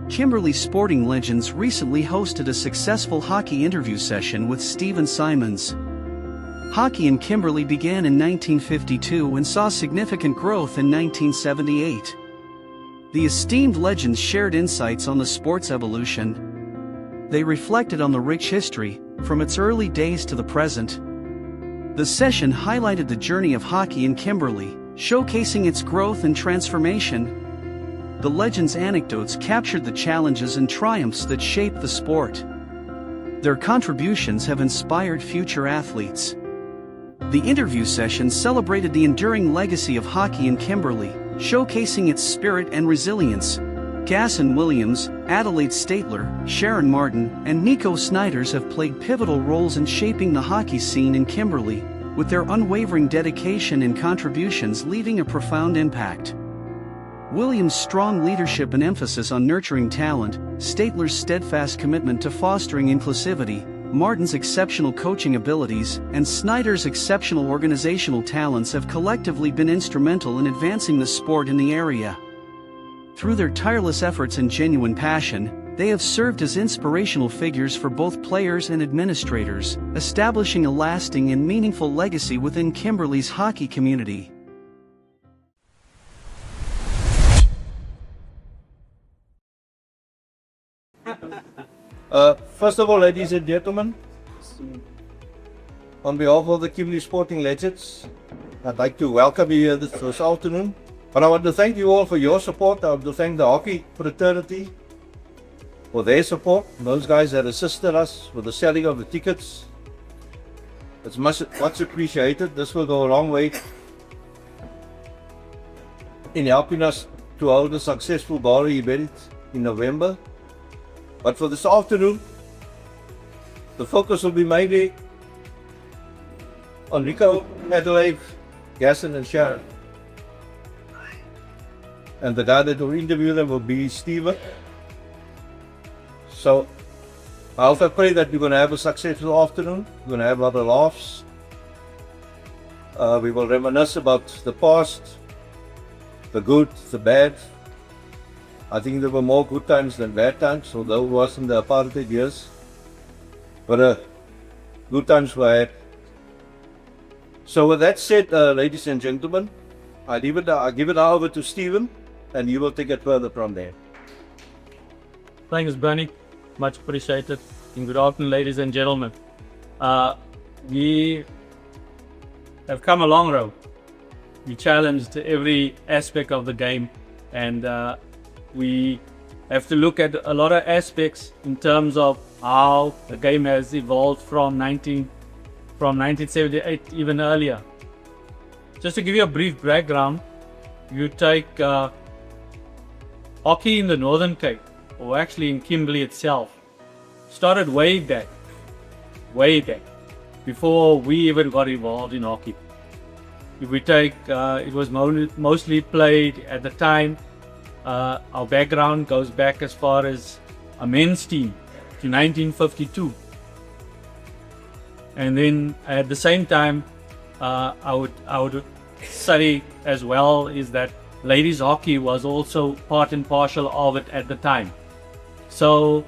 Kimberley sporting legends recently hosted a successful hockey interview session with Stephen Simons. Hockey in Kimberley began in 1952 and saw significant growth in 1978. The esteemed legends shared insights on the sport's evolution. They reflected on the rich history, from its early days to the present. The session highlighted the journey of hockey in Kimberley, showcasing its growth and transformation. The legends' anecdotes captured the challenges and triumphs that shaped the sport. Their contributions have inspired future athletes. The interview session celebrated the enduring legacy of hockey in Kimberley, showcasing its spirit and resilience. Gaston Williams, Adelaide Statler, Sharon Martin, and Nico Snyders have played pivotal roles in shaping the hockey scene in Kimberley, with their unwavering dedication and contributions leaving a profound impact. Williams' strong leadership and emphasis on nurturing talent, Statler's steadfast commitment to fostering inclusivity, Martin's exceptional coaching abilities, and Snyder's exceptional organizational talents have collectively been instrumental in advancing the sport in the area. Through their tireless efforts and genuine passion, they have served as inspirational figures for both players and administrators, establishing a lasting and meaningful legacy within Kimberley's hockey community. First of all, ladies and gentlemen, on behalf of the Kimberley Sporting Legends, I'd like to welcome you here this afternoon. But I want to thank you all for your support. I want to thank the hockey fraternity for their support. Those guys that assisted us with the selling of the tickets. It's much appreciated. This will go a long way in helping us to hold a successful bar event in November. But for this afternoon, the focus will be mainly on Nico, Adelaide, Gaston and Sharon. And the guy that will interview them will be Stephen. So I also pray that we're going to have a successful afternoon. We're going to have a lot of laughs. We will reminisce about the past, the good, the bad. I think there were more good times than bad times, although it wasn't the apartheid years. But good times were had. So with that said, ladies and gentlemen, I give it over to Stephen, and you will take it further from there. Thanks, Bernie. Much appreciated. And good afternoon, ladies and gentlemen. We have come a long road. We challenged every aspect of the game, and we have to look at a lot of aspects in terms of how the game has evolved from 1978, even earlier. Just to give you a brief background, you take hockey in the Northern Cape, or actually in Kimberley itself, started way back, before we even got involved in hockey. If we take, it was mostly played at the time. Our background goes back as far as a men's team to 1952. And then at the same time, I would say as well is that ladies hockey was also part and parcel of it at the time. So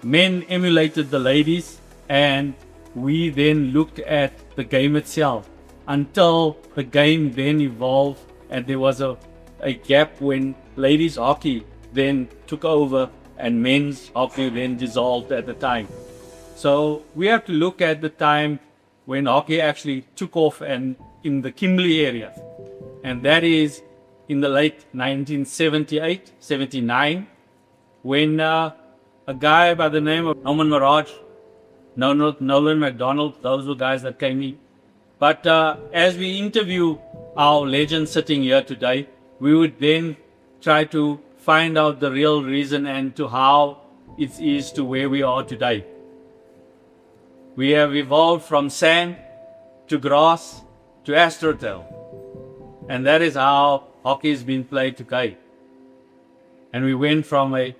men emulated the ladies, and we then looked at the game itself until the game then evolved, and there was a gap when ladies hockey then took over and men's hockey then dissolved at the time. So we have to look at the time when hockey actually took off and in the Kimberley area, and that is in the late 1978, 79, when a guy by the name of Norman Mirage, Nolan McDonald, those were guys that came in. But as we interview our legends sitting here today, we would then try to find out the real reason and to how it is to where we are today. We have evolved from sand to grass to AstroTurf, and that is how hockey is being played today. And we went from a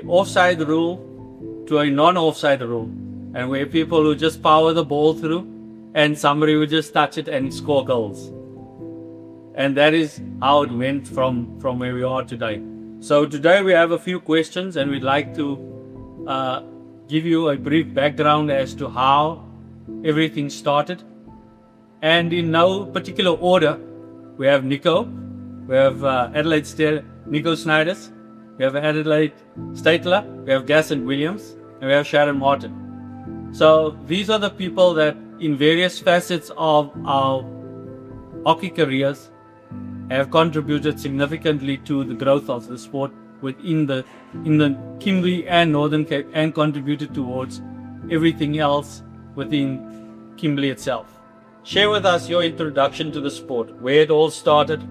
offside rule to a non-offside rule, and where people who just power the ball through, and somebody would just touch it and score goals. And that is how it went from where we are today. So today we have a few questions, and we'd like to give you a brief background as to how everything started. And in no particular order, we have Nico, we have Adelaide Nico Snyders, we have Adelaide Statler, we have Gaston Williams, and we have Sharon Martin. So these are the people that in various facets of our hockey careers have contributed significantly to the growth of the sport in the Kimberley and Northern Cape, and contributed towards everything else within Kimberley itself. Share with us your introduction to the sport, where it all started.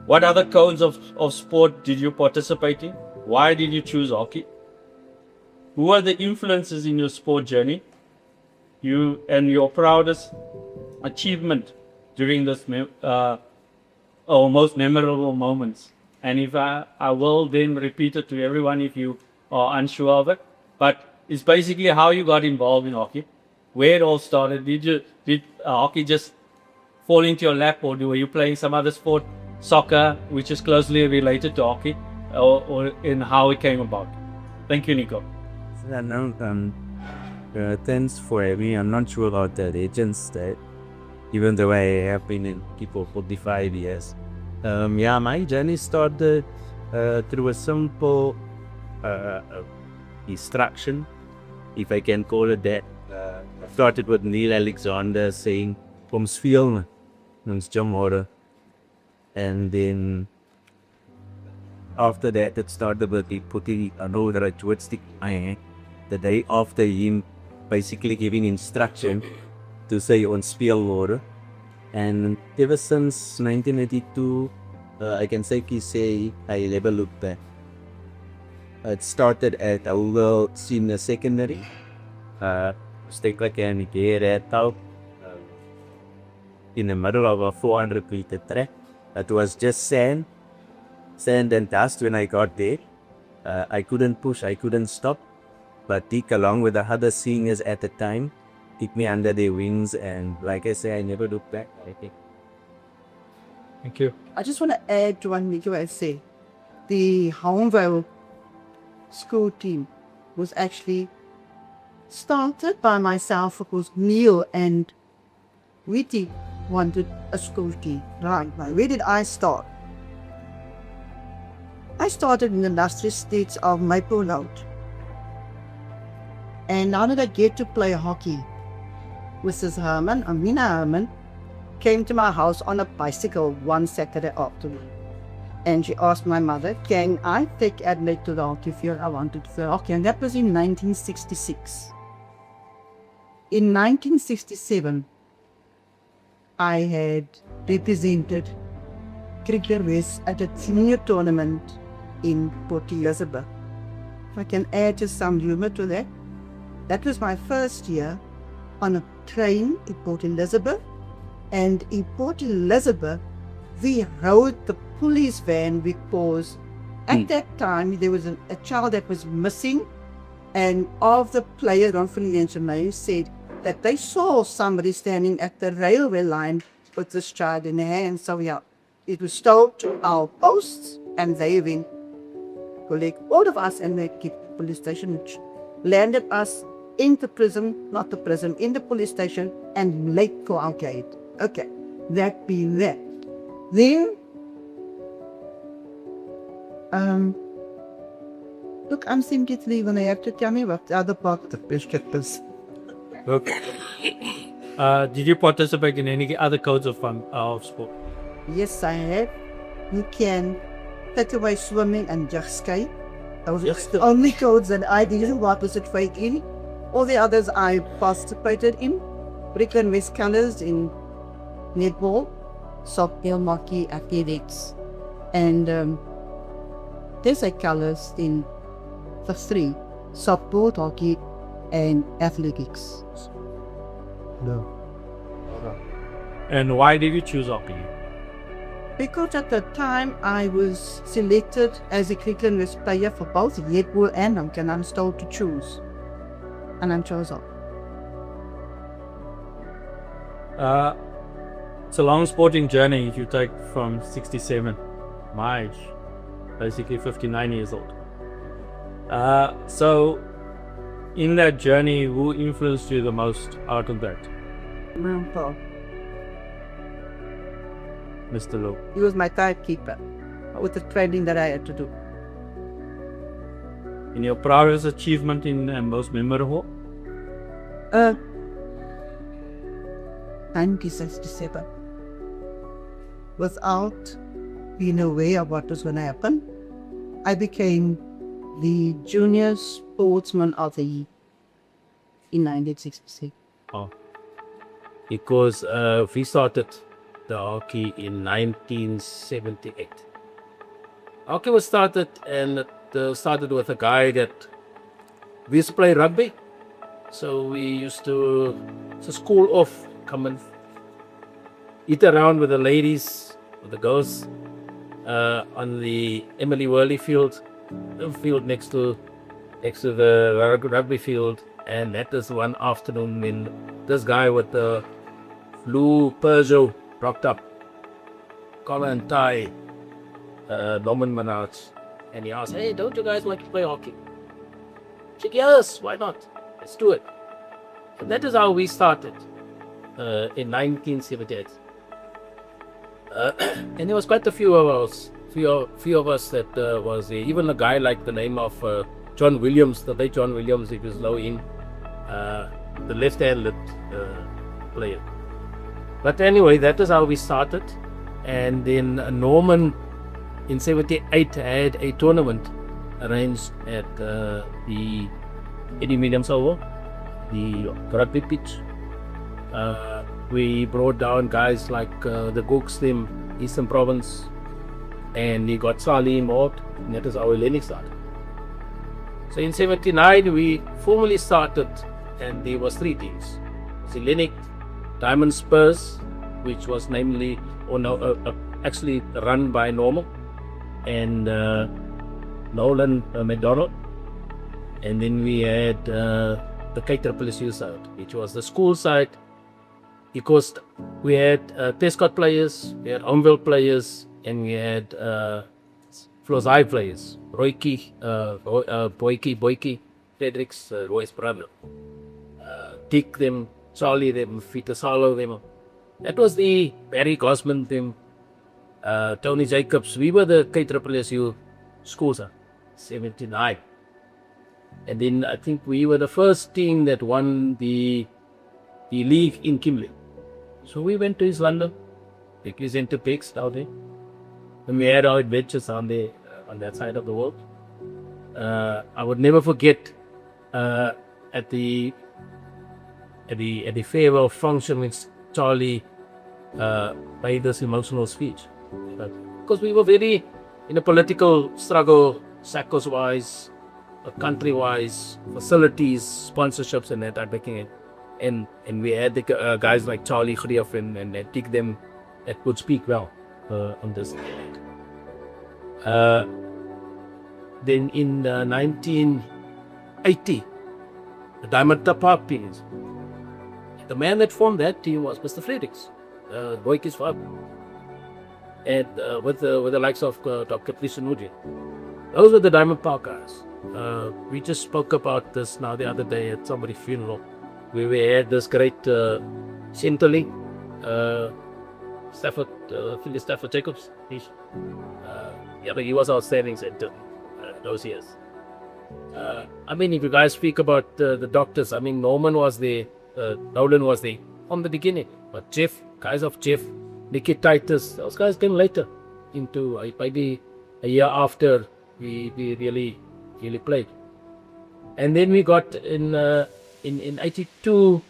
What other codes of sport did you participate in? Why did you choose hockey? Who are the influences in your sport journey? You and your proudest achievement during this most memorable moments. And if I will then repeat it to everyone if you are unsure of it. But it's basically how you got involved in hockey, where it all started. Did hockey just fall into your lap, or were you playing some other sport, soccer, which is closely related to hockey, or in how it came about? Thank you, Nico. Thanks for having me. I'm not sure about the legends that, even though I have been in hockey for 45 years. My journey started through a simple instruction, if I can call it that. I started with Neil Alexander saying, "Kom speel, ons jam môre." And then after that, it started with he putting a right joystick the day after him basically giving instruction to say on speel môre. And ever since 1982, I can safely say I never looked back. It started at a little senior secondary. In the middle of a 400-meter track. It was just sand and dust when I got there. I couldn't push, I couldn't stop. But Dick, along with the other seniors at the time, took me under their wings, and like I say, I never looked back. I think. Thank you. I just want to add to what Nico has said. The Homeville school team was actually started by myself because Neil and Witty wanted a school team. Right. Where did I start? I started in the industrial estates of Maple Road. And how did I get to play hockey? Mrs. Herman, Amina Herman, came to my house on a bicycle one Saturday afternoon. And she asked my mother, "Can I take Adelaide to the hockey field? I wanted to play hockey." And that was in 1966. In 1967, I had represented Cricket West at a senior tournament in Port Elizabeth. If I can add just some humor to that, that was my first year on a train in Port Elizabeth. And in Port Elizabeth, we rode the police van because at that time there was a child that was missing, and all of the players on Finland said that they saw somebody standing at the railway line with this child in their hands. So yeah, it was told to our posts, and they went collect all of us and they keep the police station, which landed us in the police station and late for our gate. Okay, that being that. Then, look, I'm simply going to have to tell me what the other part of the biscuit is. Okay. Did you participate in any other codes of sport? Yes, I have. You can take away swimming and just skate. Those are the only codes that I didn't participate in. All the others I participated in. Brickland West Colours in netball, softball, hockey, athletics, and there's a colours in the three: softball, hockey, and athletics. No. And why did you choose hockey? Because at the time I was selected as a Cricket West player for both netball and hockey, and I was told to choose, and I chose hockey. It's a long sporting journey if you take from 67, my age, basically 59 years old. So, in that journey, who influenced you the most out of that? My uncle. Mr. Low. He was my timekeeper with the training that I had to do. In your proudest achievement in most memorable? 1967. Without being aware of what was going to happen, I became the junior sportsman of the year in 1966. Oh. Because we started the hockey in 1978. Hockey was started, and it started with a guy that we used to play rugby. So we used to, it's a school off, come and eat around with the ladies, with the girls, on the Emily Worley field, the field next to the rugby field. And that is one afternoon when this guy with the blue Peugeot rocked up, collar and tie, Norman Menards, and he asked, "Hey, don't you guys like to play hockey?" I said, "Yes, why not? Let's do it." And that is how we started in 1978. And there was quite a few of us, few of us that was there. Even a guy like the name of John Williams, the late John Williams, he was low in the left-handed player. But anyway, that is how we started. And then Norman in 78 had a tournament arranged at the Eddie Williams Oval, the rugby pitch. We brought down guys like the Gooks, them Eastern Province, and we got Sali involved, and that is how Hellenic started. So in 79 we formally started, and there was 3 teams: Hellenic, Diamond Spurs, which was actually run by Normal, and Nolan McDonald, and then we had the KSSU side, which was the school side, because we had Prescott players, we had Omville players, and we had Flozai players, Boyke, Fredericks, Roy's brother, Dick them, Charlie them, Peter Salo them. That was the Barry Gosman them, Tony Jacobs. We were the KSSU school side, 79. And then I think we were the first team that won the league in Kimberley. So we went to East London, represented Pigs down there, and we had our adventures on that side of the world. I would never forget at the farewell function when Charlie made this emotional speech, because we were very in a political struggle, SACCOs wise, country-wise, facilities, sponsorships, and that making it. And we had the guys like Charlie Grief and Dick them that could speak well on this. Then in 1980, the Diamond Tapa teams, the man that formed that team was Mr. Fredericks, Boyke's father, and with the likes of Dr. Prisanuji. Those were the Diamond Park guys. We just spoke about this now the other day at somebody's funeral, where we had this great Centerling, Philly Stafford Jacobs. He was outstanding center those years. I mean, if you guys speak about the doctors, I mean, Nolan was there from the beginning. But guys of Jeff, Nicky Titus, those guys came later into maybe a year after we really played. And then we got in 82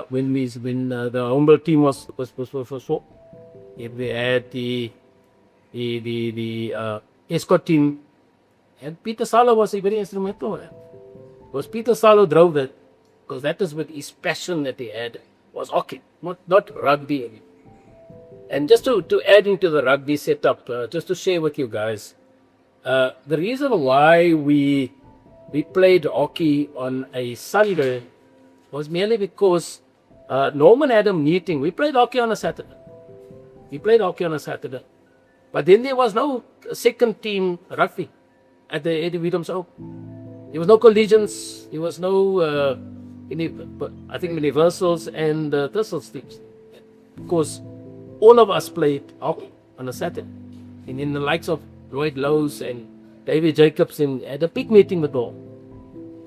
when the Humble team was we had the escort team, and Peter Salo was very instrumental. Because Peter Salo drove that, because that is what his passion that he had was hockey, not rugby. And just to add into the rugby setup, just to share with you guys, the reason why we played hockey on a Sunday was merely because Norman had a meeting. We played hockey on a Saturday. But then there was no second team rugby at the Eddie Williams Open. There was no collisions. There was no, I think, Universals and Thistles teams. Because all of us played hockey on a Saturday. And in the likes of Lloyd Lowe's and David Jacobson had a big meeting with Norman.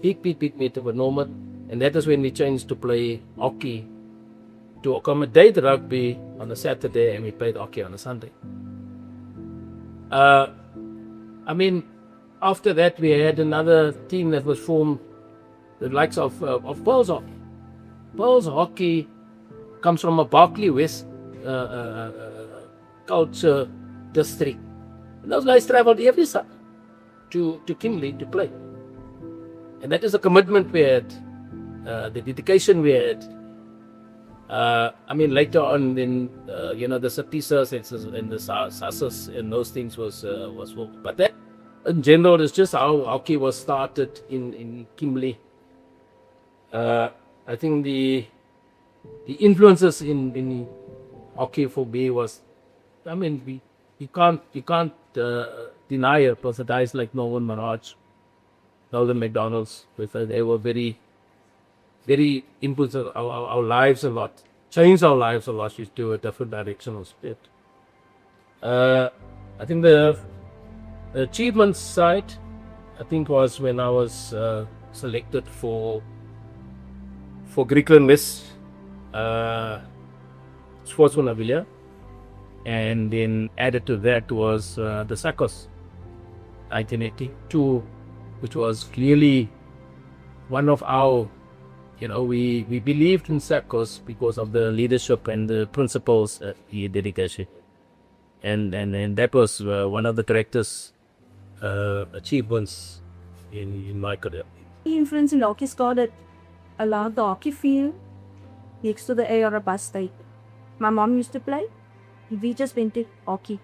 Big meeting with Norman. And that is when we changed to play hockey to accommodate rugby on a Saturday, and we played hockey on a Sunday. After that we had another team that was formed, the likes of Pearls Hockey. Pearls Hockey comes from a Berkeley West culture district. And those guys traveled every summer to Kimberley to play. And that is a commitment we had, the dedication we had. Later on, then the Satisas and the Sasas and those things was but that in general is just how hockey was started in Kimberley. I think the influences in hockey for me was, you can't deny it. Plus the guys like Norman Maraj, Nolan McDonald's, they were very influenced our lives a lot, changed our lives a lot to a different direction of spirit. I think the achievements side, I think, was when I was selected for Griqualand West Sportsman Avilia, and then added to that was the SACOS 1982, which was clearly one of our, we believed in SACOS because of the leadership and the principles he dedicated. And that was one of the director's achievements in my career. The influence in hockey started along the hockey field next to the AR bus stop. My mom used to play. We just went to hockey.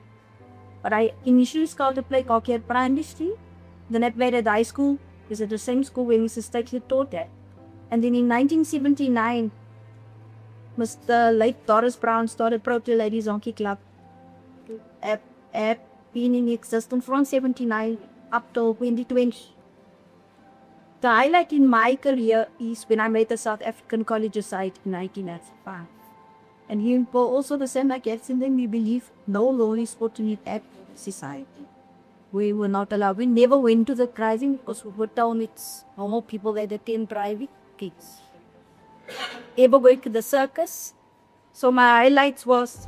But I initially started to play hockey at primary street. Then I played at high school. It was at the same school where Mrs. Stakely taught that. And then in 1979, Mr. late Doris Brown started Proto Ladies Hockey Club. Been in existence from 79 up to 2020. The highlight in my career is when I made the South African Colleges side in 1995. And here also the same like Edson, we believe no law is put in at society. We were not allowed. We never went to the driving because we were told it's normal people that attend private kids. Ever going to the circus. So my highlights was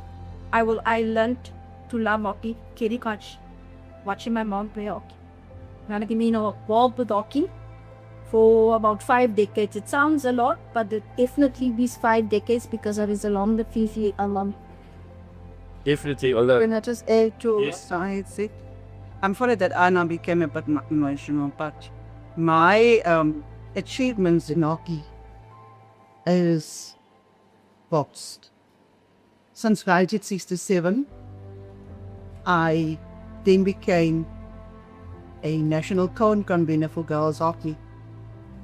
I learned to love hockey, Kerry Koch, watching my mom play hockey. I mean, involved with hockey for about 5 decades. It sounds a lot, but it definitely is 5 decades because I was along the field along. Definitely. When I just add to Yes. science, I'm sorry that I now became a bit emotional, but my achievements in hockey is boxed. Since 1967, I then became a national convener for girls hockey.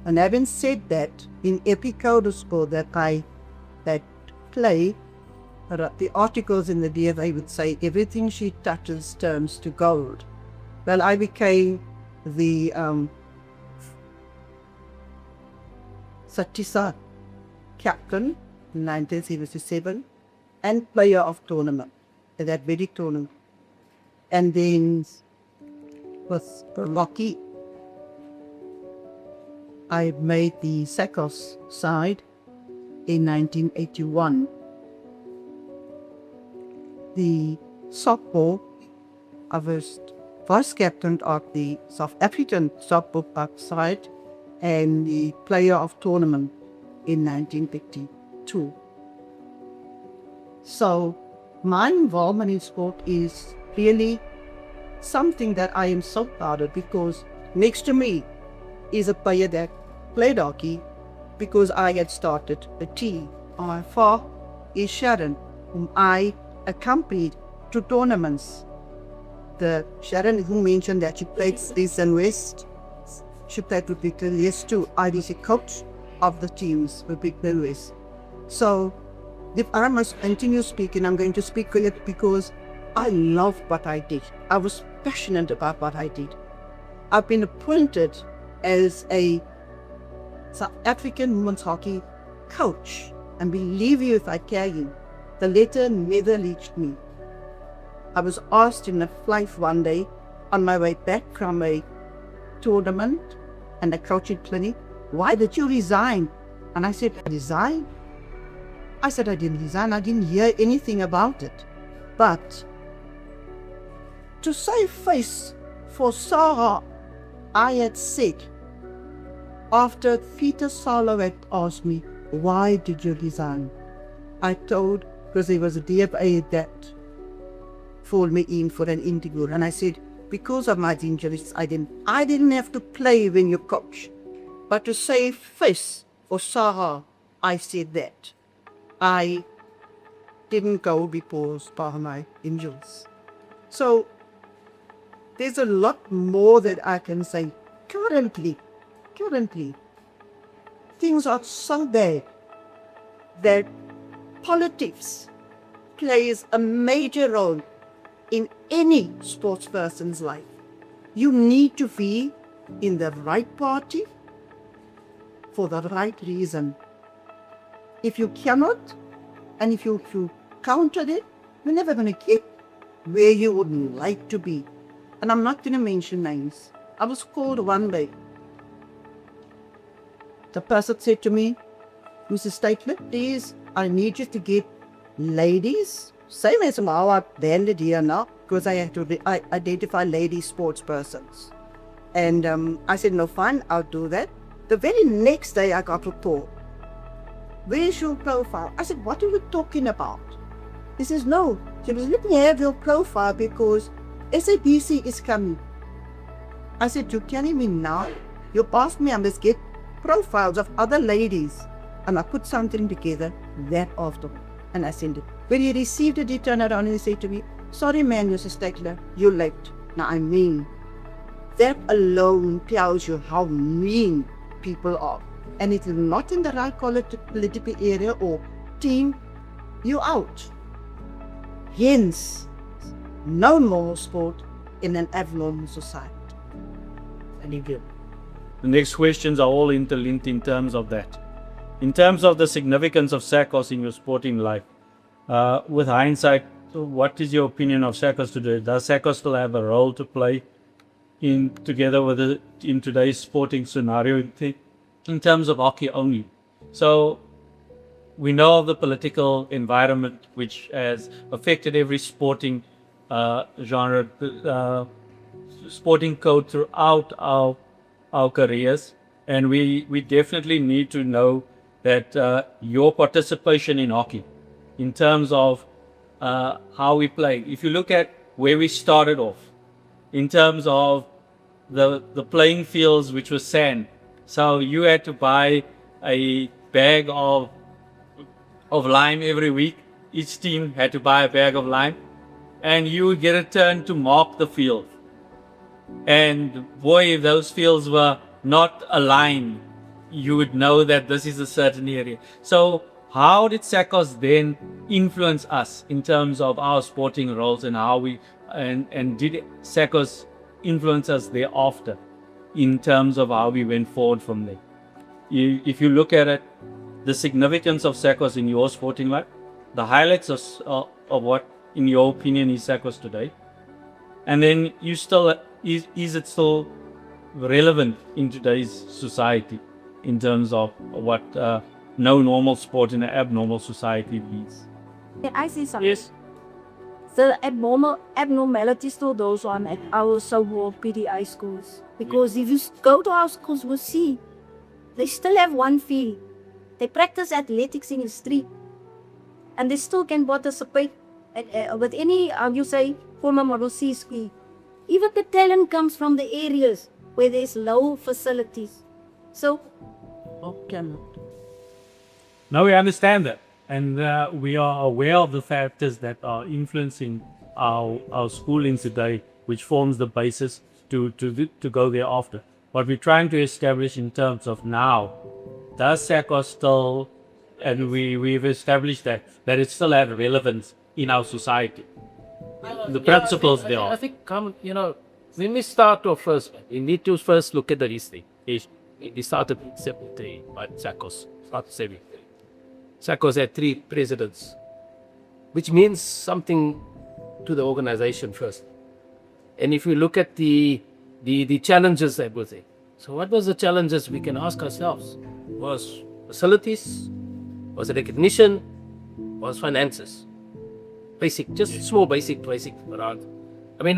And having said that, in every code school that play, the articles in the DFA would say everything she touches turns to gold. Well, I became the Satisa captain in 1977 and player of tournament at that very tournament. And then with Rocky, I made the SACOS side in 1981. The softball, I was vice captain of the South African softball side and the player of tournament in 1952. So my involvement in sport is really something that I am so proud of, because next to me is a player that played hockey because I had started a team. On my far is Sharon, whom I accompanied to tournaments. The Sharon who mentioned that she played East and West, she played with Victor West too. I was a coach of the teams with Victor West. So, if I must continue speaking, I'm going to speak it because I love what I did. I was passionate about what I did. I've been appointed as a South African women's hockey coach. And believe you if I tell you, the letter never reached me. I was asked in a flight one day on my way back from a tournament and a coaching clinic, why did you resign? And I said, resign? I said, I didn't resign. I didn't hear anything about it. But to save face for Sarah, I had said, after Peter Salo had asked me, why did you resign? I told, because there was a DFA that called me in for an interview. And I said, because of my injuries, I didn't have to play when you coach. But to save face for Sarah, I said that. I didn't go because of my injuries. So there's a lot more that I can say. Currently, things are so bad that politics plays a major role in any sports person's life. You need to be in the right party for the right reason. If you cannot, and if you counter it, you're never going to get where you would like to be. And I'm not going to mention names. I was called one day. The person said to me, Mrs. Statler, please, I need you to get ladies, same as how I banded here now, because I have to identify lady sports persons. And I said, no, fine, I'll do that. The very next day I got a call. Where's your profile? I said, what are you talking about? He says, no, she was let me have your profile because SABC is coming. I said, you're telling me now? You asked me I must get profiles of other ladies. And I put something together that after. And I sent it. When he received it, he turned around and he said to me, sorry man, Mrs. Stakler, you're late. Now I mean, that alone tells you how mean people are. And if you're not in the right political area or team, you're out. Hence, no more sport in an abnormal society. Thank you. The next questions are all interlinked in terms of that. In terms of the significance of SACOS in your sporting life, with hindsight, what is your opinion of SACOS today? Does SACOS still have a role to play in today's sporting scenario in terms of hockey only? So we know of the political environment which has affected every sporting genre, sporting code throughout our careers, and we definitely need to know that your participation in hockey, in terms of how we play, if you look at where we started off, in terms of the playing fields which was sand, so you had to buy a bag of lime every week. Each team had to buy a bag of lime, and you would get a turn to mark the field. And boy, if those fields were not aligned, you would know that this is a certain area. So how did SACOS then influence us in terms of our sporting roles, and how and did SACOS influence us thereafter in terms of how we went forward from there? If you look at it, the significance of SACOS in your sporting life, the highlights of what, in your opinion, is SACOS today, and then is it still relevant in today's society in terms of what no normal sport in an abnormal society means? Can I say something? Yes. The abnormality still goes on at our so-called PDI schools. Because if you go to our schools, we'll see they still have one field. They practice athletics in the street. And they still can participate with any, you say, former Model C school. Even the talent comes from the areas where there's low facilities. So, Now we understand that, and we are aware of the factors that are influencing our schooling today, which forms the basis to go thereafter. What we're trying to establish in terms of now, does SACOS still and we've established that it still has relevance in our society. The principles there. I think, when we start off first, we need to first look at the history. It started in 70 by Sakos. Started 70. Sakos had 3 presidents, which means something to the organization first. And if we look at the challenges that were there. So what was the challenges we can ask ourselves? Was facilities? Was it recognition? Was finances? Basic, just small basic around. I mean,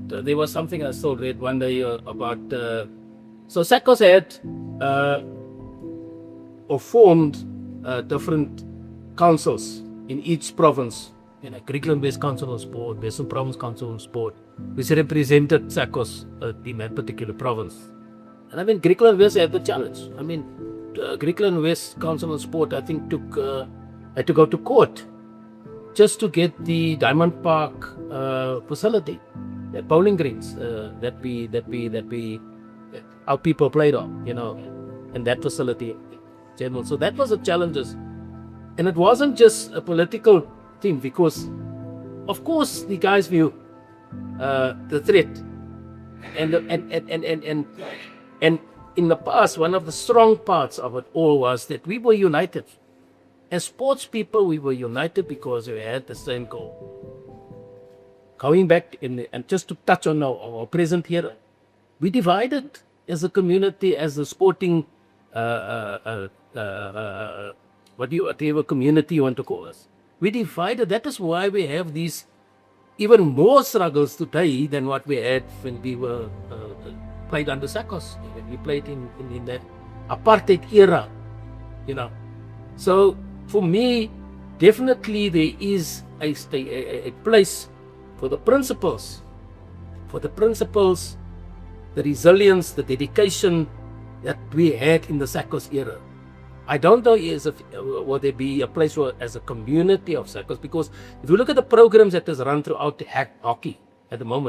there was something I still read one day about. So Sakos had or formed different councils in each province. Griqualand West Council of Sport, Western Province Council of Sport, which represented Sakos in that particular province. And I mean, Griqualand West had the challenge. I mean, Griqualand West Council of Sport, I think, had to go to court just to get the Diamond Park facility, the bowling greens that our people played on, and that facility in general. So that was the challenges, and it wasn't just a political thing, because, of course, the guys knew the threat, and in the past, one of the strong parts of it all was that we were united. As sports people, we were united because we had the same goal. Going back, and just to touch on our present here, we divided as a community, as a sporting, whatever community you want to call us. We divided. That is why we have these even more struggles today than what we had when we were played under Sakos. When we played in that apartheid era, So for me, definitely there is a place for the principles, the resilience, the dedication that we had in the Sakos era. I don't know will there be a place as a community of Sakos, because if you look at the programs that is run throughout hockey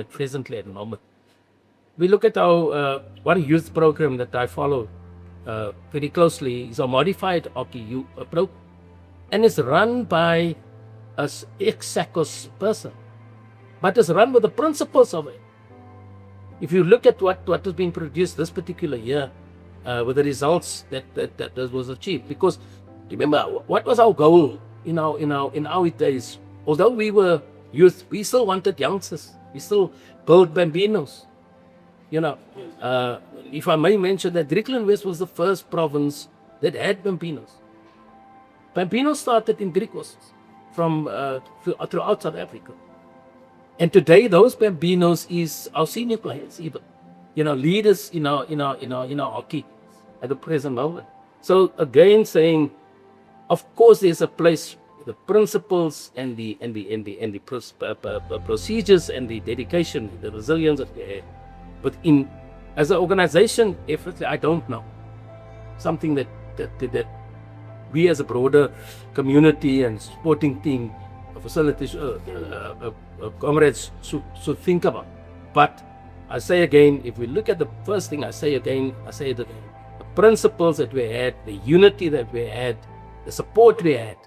presently at the moment, we look at our one youth program that I follow very closely is a modified hockey program, and it's run by an ex-Sakos person, but it's run with the principles of it. If you look at what has been produced this particular year, with the results that was achieved, because remember what was our goal in our days. Although we were youth, we still wanted youngsters. We still built bambinos. If I may mention that Griqualand West was the first province that had bambinos. Bambinos started in Griquas from throughout South Africa, and today those bambinos is our senior players, even leaders in our hockey at the present moment. So again, saying, of course, there's a place, the principles and the procedures and the dedication, the resilience that we have. But as an organization, I don't know, something that we as a broader community and sporting team, facilities, comrades should think about. But I say again, if we look at the first thing, I say that the principles that we had, the unity that we had, the support we had,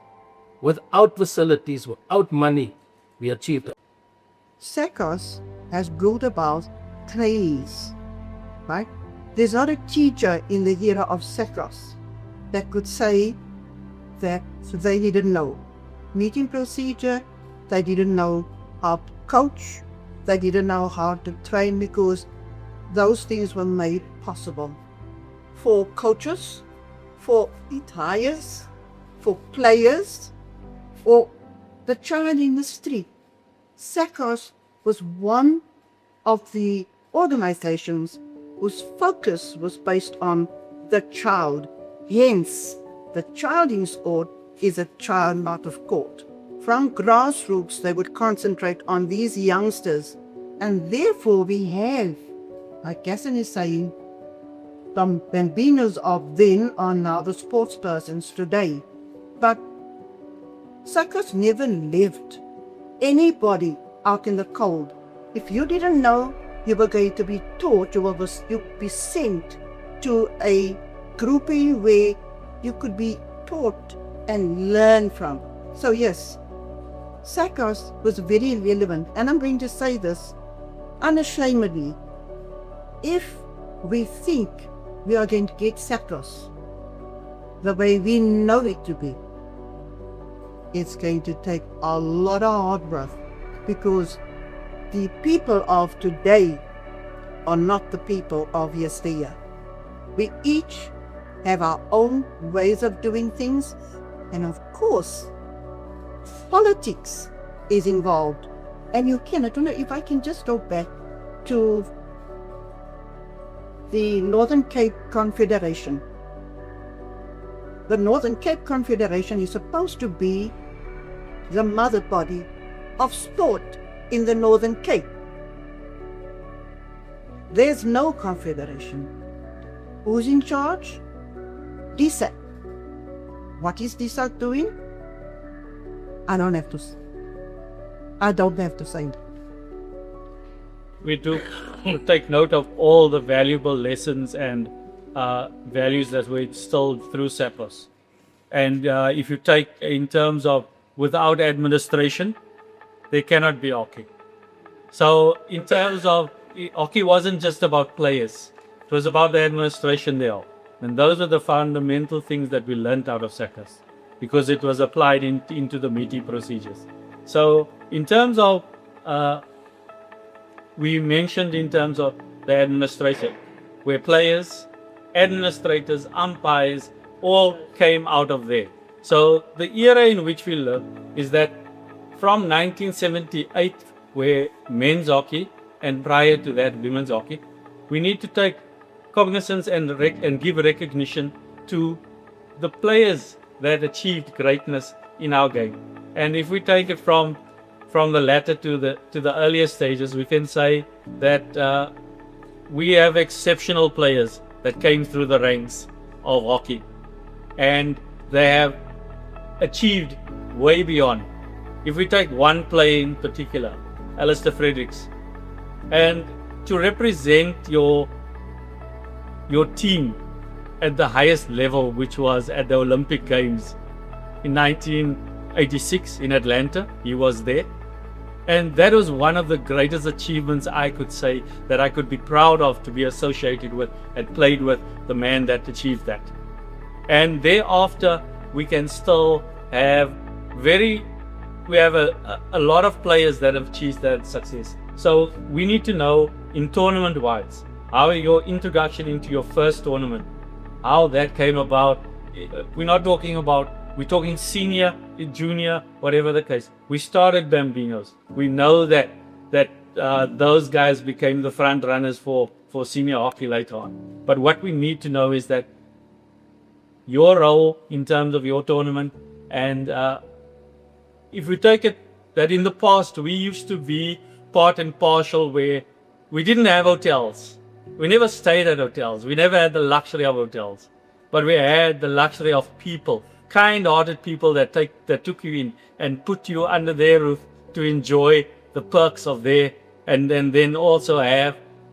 without facilities, without money, we achieved it. Sakos has brought about trainees, right? There's not a teacher in the era of Sakos that could say that they didn't know meeting procedure, they didn't know how to coach, they didn't know how to train, because those things were made possible for coaches, for retirees, for players, or the child in the street. Sakos was one of the organizations whose focus was based on the child. Hence, the child in sport is a child not of court. From grassroots, they would concentrate on these youngsters, and therefore we have, like Gasson is saying, the bambinos of then are now the sports persons today. But Sakos never left anybody out in the cold. If you didn't know, you were going to be taught, you'd be sent to a groupie where you could be taught and learn from. So yes, Sakos was very relevant, and I'm going to say this unashamedly. If we think we are going to get Sakos the way we know it to be, it's going to take a lot of hard work, because the people of today are not the people of yesteryear. We each have our own ways of doing things, and of course, politics is involved. And you can, I don't know if I can just go back to the Northern Cape Confederation. The Northern Cape Confederation is supposed to be the mother body of sport in the Northern Cape. There's no confederation. Who's in charge? DSAC. What is DSAC doing? I don't have to say. We do take note of all the valuable lessons and values that were instilled through SAPOS. And if you take in terms of without administration, there cannot be hockey. So in terms of hockey wasn't just about players. It was about the administration there. And those are the fundamental things that we learned out of SACOS, because it was applied into the MITI procedures. So in terms of, we mentioned in terms of the administration, where players, administrators, umpires, all came out of there. So the era in which we live is that from 1978, where men's hockey, and prior to that women's hockey, we need to take cognizance and give recognition to the players that achieved greatness in our game. And if we take it from the latter to the earlier stages, we can say that we have exceptional players that came through the ranks of hockey, and they have achieved way beyond. If we take one player in particular, Alistair Fredericks, and to represent your team at the highest level, which was at the Olympic Games in 1986 in Atlanta, he was there. And that was one of the greatest achievements I could say that I could be proud of to be associated with and played with the man that achieved that. And thereafter, we can still have we have a lot of players that have achieved that success. So we need to know in tournament wise, how your introduction into your first tournament, how that came about. We're talking senior, junior, whatever the case. We started Bambinos. We know that those guys became the front runners for senior hockey later on. But what we need to know is that your role in terms of your tournament, and if we take it that in the past we used to be part and partial where we didn't have hotels. We never stayed at hotels. We never had the luxury of hotels. But we had the luxury of people, kind-hearted people that took you in and put you under their roof to enjoy the perks of there, and then also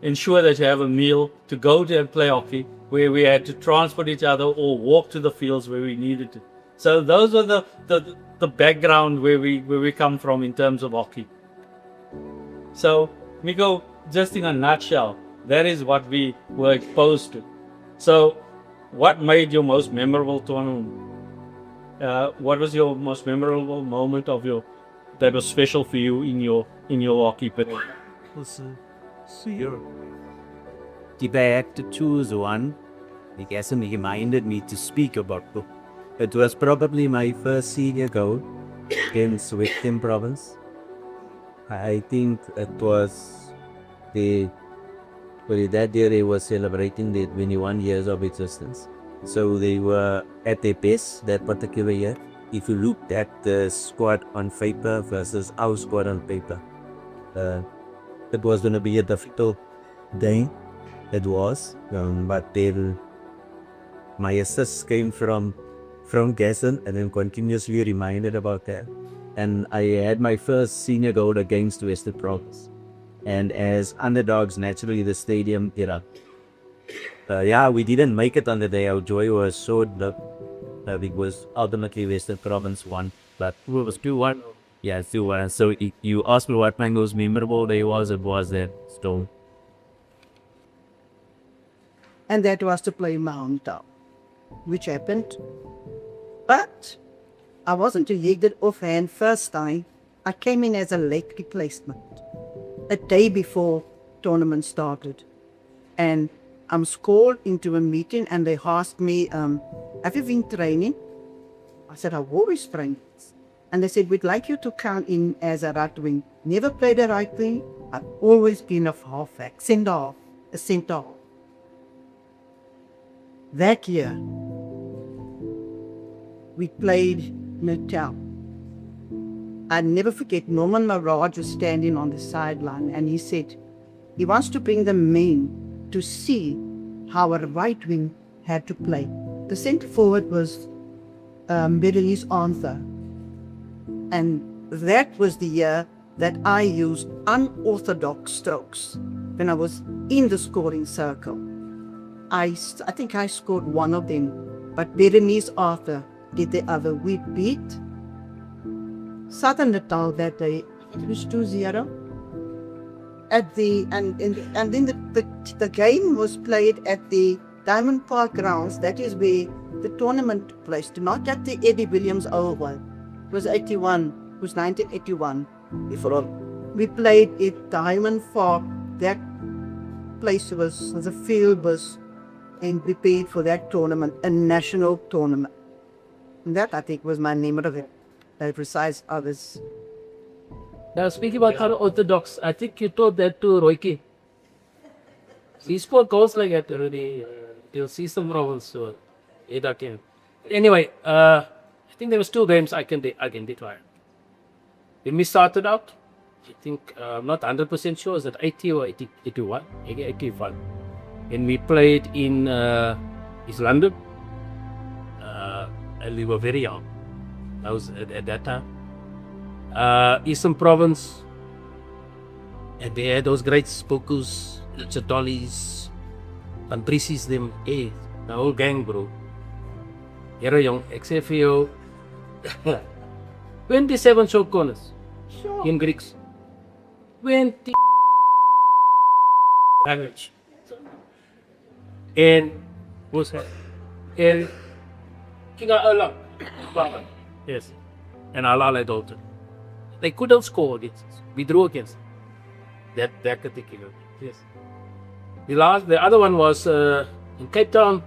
ensure that you have a meal to go to and play hockey, where we had to transport each other or walk to the fields where we needed to. So those are the background where we come from in terms of hockey. So Miko, just in a nutshell, that is what we were exposed to. So what made your most memorable tournament? What was your most memorable moment that was special for you in your hockey period? If I had to choose one, I guess it reminded me to speak about it. It was probably my first senior goal against Western Province. I think it was that year they were celebrating their 21 years of existence. So they were at their best that particular year. If you looked at the squad on paper versus our squad on paper, it was going to be a difficult day. It was, but then my assists came from Gasson, and then continuously reminded about that. And I had my first senior goal against Western Province. And as underdogs, naturally the stadium erupted. We didn't make it on the day. Our joy was so deep. I think was ultimately Western Province won, but it was 2-1. Yeah, 2-1. So you asked me what my most memorable day was. It was that Storm. And that was to play Mount Town, which happened. But I wasn't elected offhand first time. I came in as a late replacement, a day before tournament started. And I'm called into a meeting and they asked me, have you been training? I said, I've always trained. And they said, we'd like you to come in as a right wing. Never played a right wing. I've always been a halfback, a centre half. That year, we played Natal. I'll never forget, Norman Maraj was standing on the sideline and he said he wants to bring the men to see how a right wing had to play. The centre forward was Berenice Arthur. And that was the year that I used unorthodox strokes when I was in the scoring circle. I think I scored one of them, but Berenice Arthur did the other. We beat Southern Natal that day. It was 2-0. And then the game was played at the Diamond Park grounds. That is where the tournament took place, not at the Eddie Williams Oval. It was 1981. We played at Diamond Park. That place the field was, and we paid for that tournament, a national tournament. And that, I think, was my name of it, besides others. Now, speaking about unorthodox, I think you told that to Royke. He scored goals like that already. You'll see some problems to it. Anyway, I think there was 2 games I can identify. When we started out, I think, I'm not 100% sure, is it 80 or 81? 81. And we played in East London. And we were very young. I was at that time. Eastern Province. And they had those great Spokus, Chatolis, Patricis, them. Hey, the whole gang, bro. Here young, except for you. 27 short corners. Sure. In Greeks. 20 average. And what's that? And King Allah. Yes. And Allah led Dalton. They couldn't score against us. We drew against them. That particular. Yes. The other one was in Cape Town,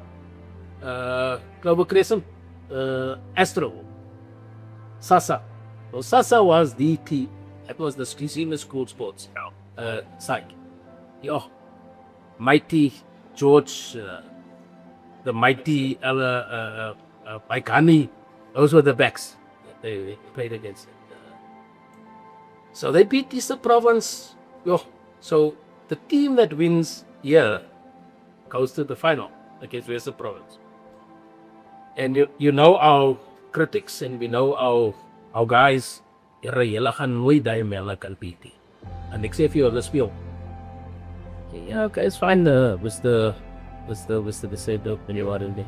Global Crescent, Astro. Sasa. So Sasa was the team. That was the senior school sports side. Mighty George, the mighty Mike Honey, those were the backs that they played against. So they beat Eastern Province. So the team that wins here goes to the final against Western Province. And you know our critics and we know our guys. Julle gaan nooit daai melle kan beat nie. En ek sê vir jou, hulle speel. Yeah, okay, it's fine. What's the setup when you are in there?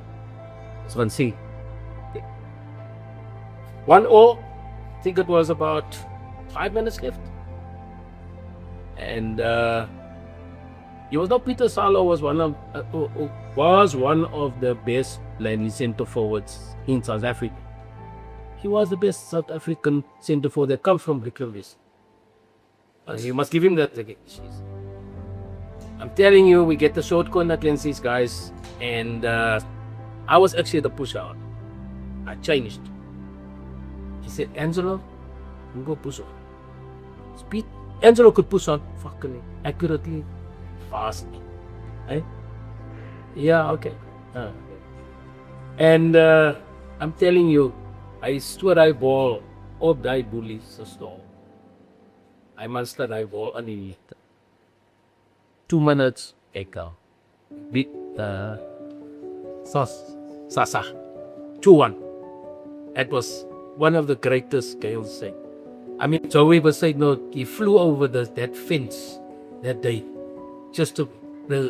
Let's go and see. 1-0. I think it was about 5 minutes left. And you know, Peter Salo was one of the best landing centre forwards in South Africa. He was the best South African centre forward that comes from Brickleville. You must give him that again. I'm telling you, we get the short corner against these guys, and I was actually the push out. I changed. He said, Angelo, you go push on. Speed. Angelo could push on fucking accurately, fast. Eh? Yeah, okay. And I'm telling you, I stood I ball op die bullies se stoel. I must that I ball aan die 2 minutes kyk al. Beat Sasa 2-1. It was one of the greatest games saying. I mean, so we were saying, no, he flew over that fence that day just to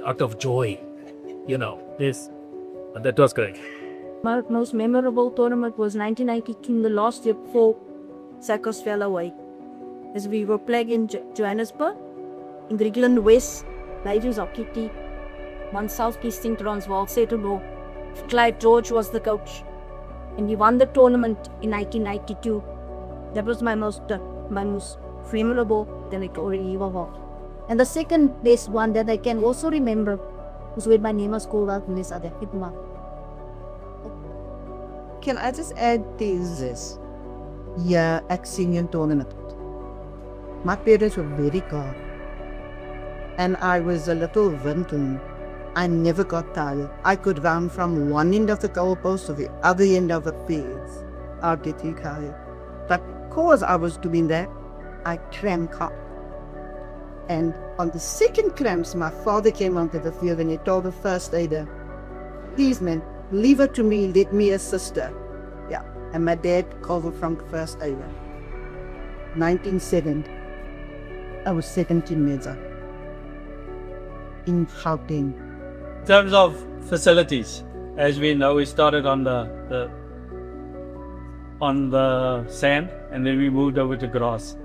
out of joy, you know. Yes. But that was great. My most memorable tournament was 1992, the last year before Sackers fell away. As we were playing in Johannesburg, in Griqualand West, ladies hockey team, won South Eastern Transvaal, Settleball. Clyde George was the coach, and we won the tournament in 1992. That was my most memorable that I can remember. And the second best one that I can also remember was when my name was called out in this other Hitma. Can I just add this? Yeah, at senior tournament. My parents were very calm. And I was a little vinton. I never got tired. I could run from one end of the goalpost to the other end of the field. I'll get you tired. But because I was doing that, I cramped up. And on the second cramps, my father came onto the field and he told the first aider, please man, leave her to me, let me assist her. Yeah, and my dad called her from the first aider. 1970, I was 17 meter in Gauteng. In terms of facilities, as we know, we started on the sand, and then we moved over to grass.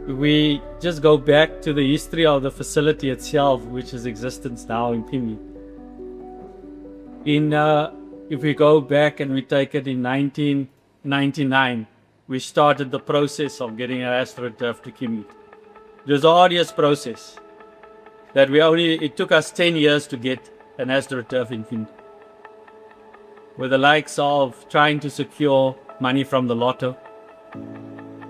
We just go back to the history of the facility itself, which is existence now in Kimberley. If we go back and we take it in 1999, we started the process of getting an AstroTurf to Kimberley. It was an arduous process that it took us 10 years to get an AstroTurf in Kimberley. With the likes of trying to secure money from the lotto,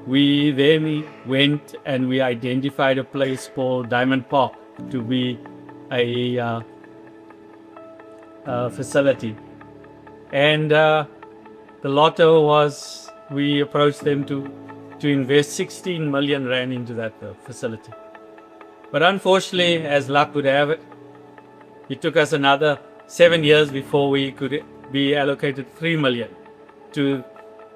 we then went and we identified a place called Diamond Park to be a facility. And the lotto was, we approached them to invest 16 million rand into that facility. But unfortunately, as luck would have it, it took us another 7 years before we could be allocated 3 million to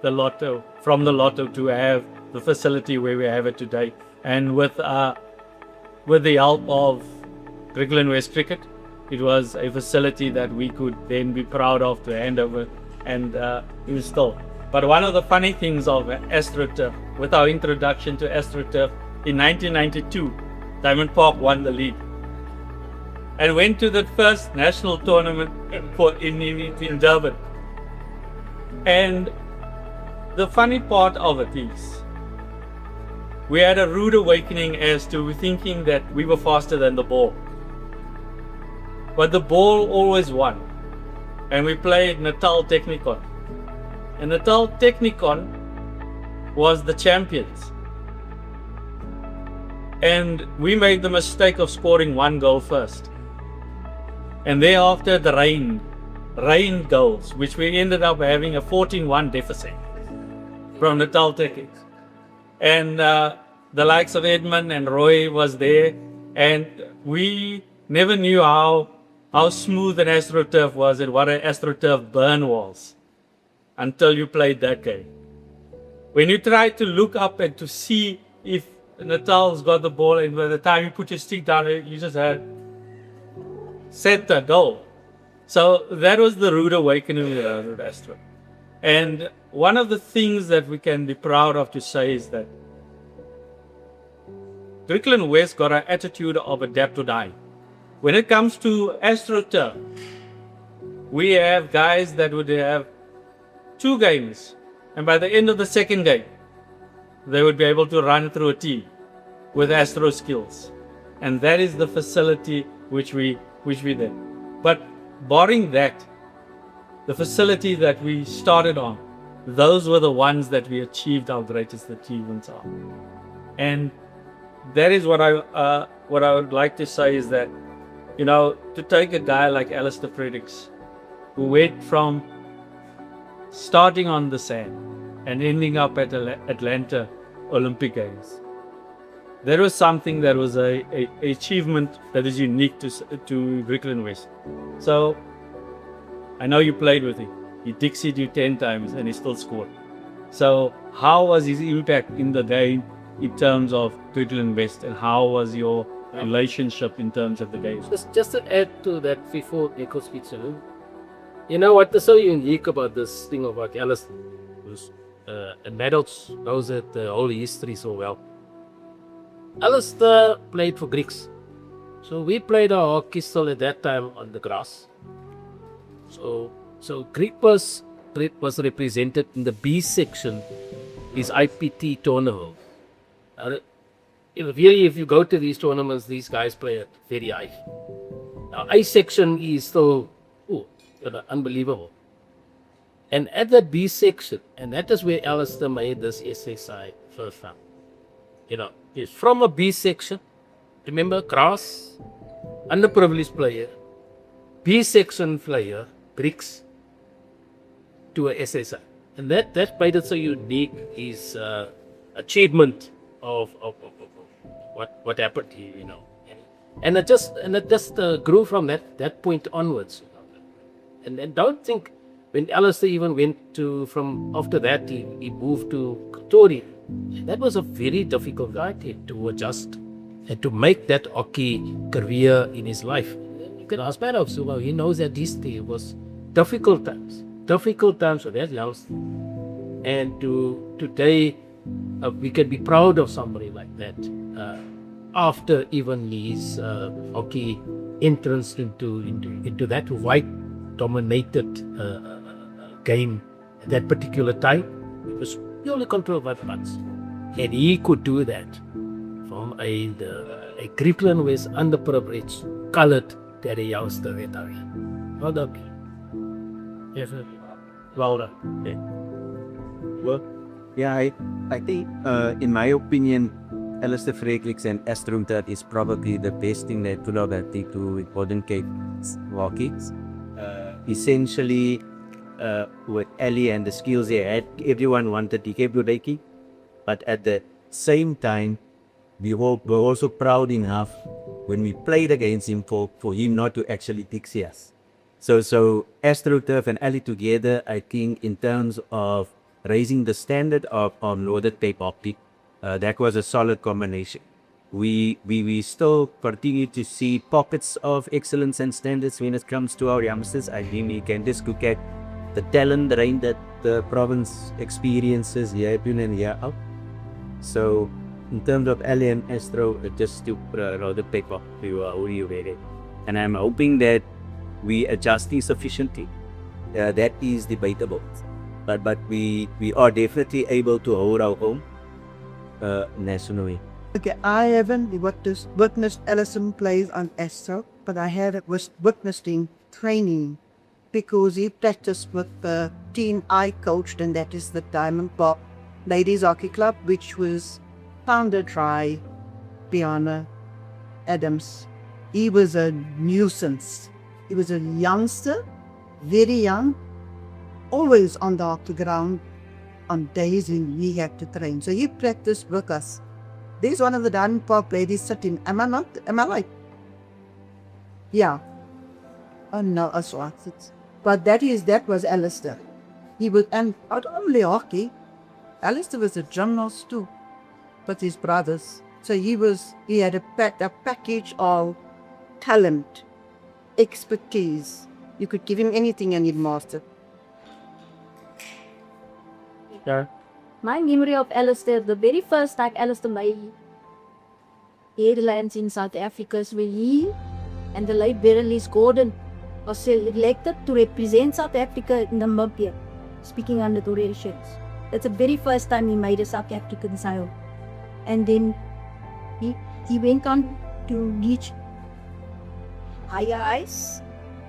the lotto, from the lotto, to have the facility where we have it today. And with the help of Griqualand West Cricket, it was a facility that we could then be proud of to hand over and install. But one of the funny things of AstroTurf, with our introduction to AstroTurf in 1992, Diamond Park won the league and went to the first national tournament in Durban. And the funny part of it is, we had a rude awakening as to thinking that we were faster than the ball. But the ball always won. And we played Natal Technicon. And Natal Technicon was the champions. And we made the mistake of scoring one goal first. And thereafter it rained goals, which we ended up having a 14-1 deficit from Natal Technic. And the likes of Edmund and Roy was there, and we never knew how smooth an AstroTurf was and what an AstroTurf burn was until you played that game. When you tried to look up and to see if Natal's got the ball, and by the time you put your stick down, you just had set the goal. So that was the rude awakening with Astro. And one of the things that we can be proud of to say is that Griqualand West got an attitude of adapt or die. When it comes to AstroTurf, we have guys that would have 2 games, and by the end of the second game, they would be able to run through a team with Astro skills. And that is the facility which we did. But barring that, the facility that we started on, those were the ones that we achieved our greatest achievements on. And that is what I would like to say is that, you know, to take a guy like Alistair Fredericks, who went from starting on the sand and ending up at Atlanta Olympic Games, that was something that was a achievement that is unique to Griqualand West. So I know you played with him. He dixied you 10 times and he still scored. So how was his impact in the game in terms of Griqualand West, and how was your relationship in terms of the game? Just to add to that before Nico speaks, You know what is so unique about this thing about Alistair? And adults knows it, the whole history so well. Alistair played for Greeks. So we played our hockey still at that time on the grass. So Greek was represented in the B section, is IPT tournament. If you go to these tournaments, these guys play at very high. Now, A section is still unbelievable. And at that B section, and that is where Alistair made this SSI first time. It's from a B section, remember, grass, underprivileged player, B section player, Greeks, to a SSI. And that made it so unique, his achievement of what happened here, And it just grew from that point onwards. And don't think when Alistair even went from after that he moved to Katori. That was a very difficult guy to adjust and to make that hockey career in his life. You can ask Maddox, so he knows that history was difficult times for that youngster. And today we can be proud of somebody like that. After even his hockey entrance into that white-dominated game at that particular time, it was purely controlled by the blacks. And he could do that from a Griqualand was underprivileged, colored that a youngster went out. Well done. Yes, sir. Well done. Yeah. Well, yeah, I think, in my opinion, Alistair Fredericks and Estrumter is probably the best thing that could have happened to modern Cape hockey. Essentially, with Ali and the skills he had, everyone wanted to keep Reiki, but at the same time, we were also proud enough when we played against him for him not to actually pixie us. So AstroTurf and Ali together, I think in terms of raising the standard of loaded tape hockey, that was a solid combination. We still continue to see pockets of excellence and standards when it comes to our youngsters. I mean, we can just look at the talent drain that the province experiences year in and year out. So in terms of Ali and Astro, just still rather paper, we were already ready. And I'm hoping that we adjust sufficiently. That is debatable. But we are definitely able to hold our own nationally. Okay, I haven't witnessed Ellison plays on Astro, but I have witnessed him training because he practiced with the team I coached, and that is the Diamond Bar Ladies Hockey Club, which was founded by Biana Adams. He was a nuisance. He was a youngster, very young, always on the hockey ground on days when we had to train. So he practiced with us. There's one of the Diamond Park ladies sitting. Am I right? Yeah. Oh no, I saw it. But that was Alistair. He was, and not only hockey, Alistair was a gymnast too, but his brothers. So he had a package of talent, expertise. You could give him anything and he'd master. Yeah. My memory of Alistair, the very first time Alistair made headlines in South Africa is when he and the late Berenice Gordon was selected to represent South Africa in Namibia, speaking under the relations. That's the very first time he made a South African sale. And then he went on to reach higher ice.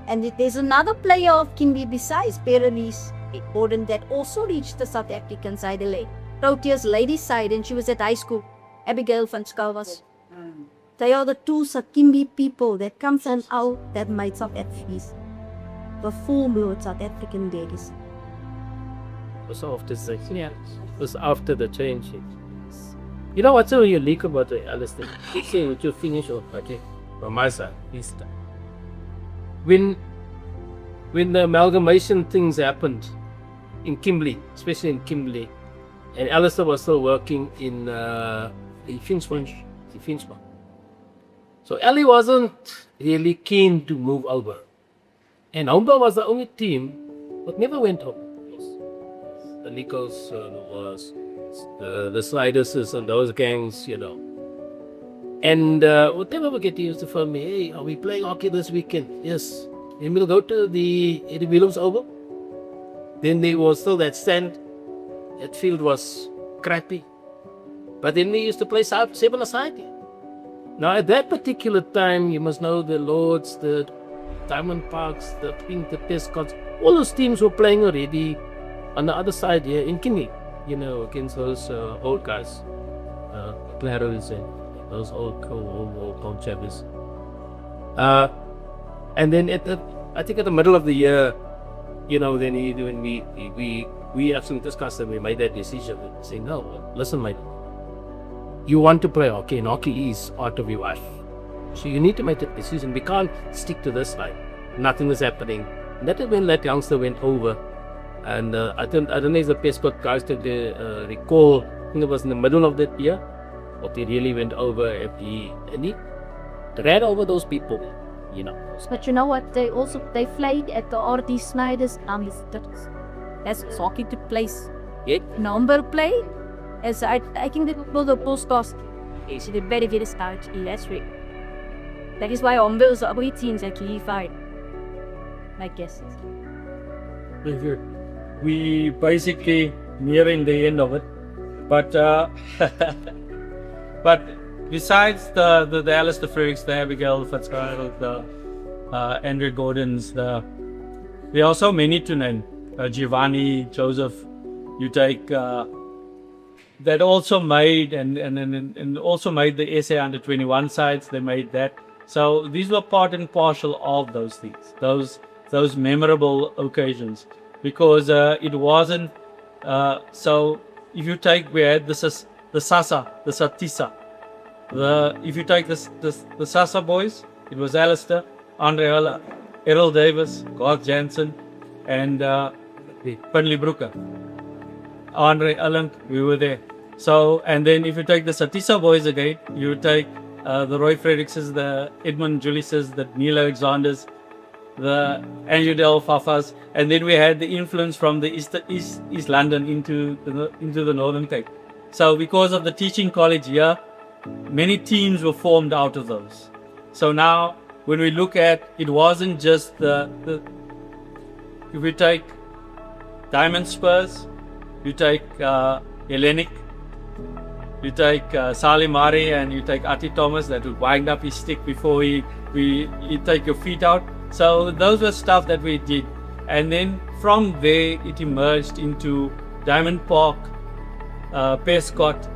And there's another player of Kimberley besides Berenice Gordon that also reached the South African side, the Proteas ladies side, and she was at high school. Abigail van Skalwas. They are the two Sakimbi people that comes and out that made South Africans the full-blood South African ladies. It was after the It was after the change. You know what's so unique about the Alistair? You say what you finish off, okay? From my side, this time. When the amalgamation things happened in Kimberley, especially in Kimberley, and Alistair was still working in Finchman. So Ali wasn't really keen to move over. And Homba was the only team that never went home. The Nikos, was the Sliders and those gangs, And whatever get used to phone me, hey, are we playing hockey this weekend? Yes. And we'll go to the Eddie Williams Oval. Then there was still that stand. That field was crappy. But then we used to play seven-a-side. Now at that particular time, you must know the Lords, the Diamond Parks, the Pink, the Pescots, all those teams were playing already on the other side here in Kimberley, against those old guys, Claros and those old chappers. And then I think at the middle of the year, then when we actually discussed and we made that decision, saying, no, listen, mate, you want to play hockey, and hockey is part of your life. So you need to make that decision. We can't stick to this line. Nothing is happening. And that is when that youngster went over. And I don't know if the Pescot guys did recall, I think it was in the middle of that year, but he really went over and he ran over those people, But you know what? They played at the RD Snyder's That's hockey took place. Yeah. Number play. As I think they will the postcast. Is the very very start in that week. That is why Ombe is every teams actually fight. My guess. We basically nearing the end of it, but but besides the Alistair Frericks, the Abigail Fitzgerald, the Andrew Gordons, there are so many to name. Giovanni, Joseph, you take that also made and also made the SA under 21 sides. They made that. So these were part and parcel of those things, those memorable occasions, because it wasn't. So if you take, we had the Sasa, the Satisa. If you take the Sasa boys, it was Alistair, Andre Hulle, Errol Davis, Garth Jansen, and Penley Brooker. Andre Allen, we were there. So, and then if you take the Satisa boys again, you take the Roy Fredericks, the Edmund Juliuses, the Neil Alexanders, the Andrew Del Fafas, and then we had the influence from the East London into the Northern Cape. So because of the teaching college here, many teams were formed out of those. So now when we look at, it wasn't just if we take Diamond Spurs, you take Hellenic, you take Salimari, and you take Ati Thomas that would wind up his stick before you take your feet out. So those were stuff that we did, and then from there it emerged into Diamond Park, Pescot,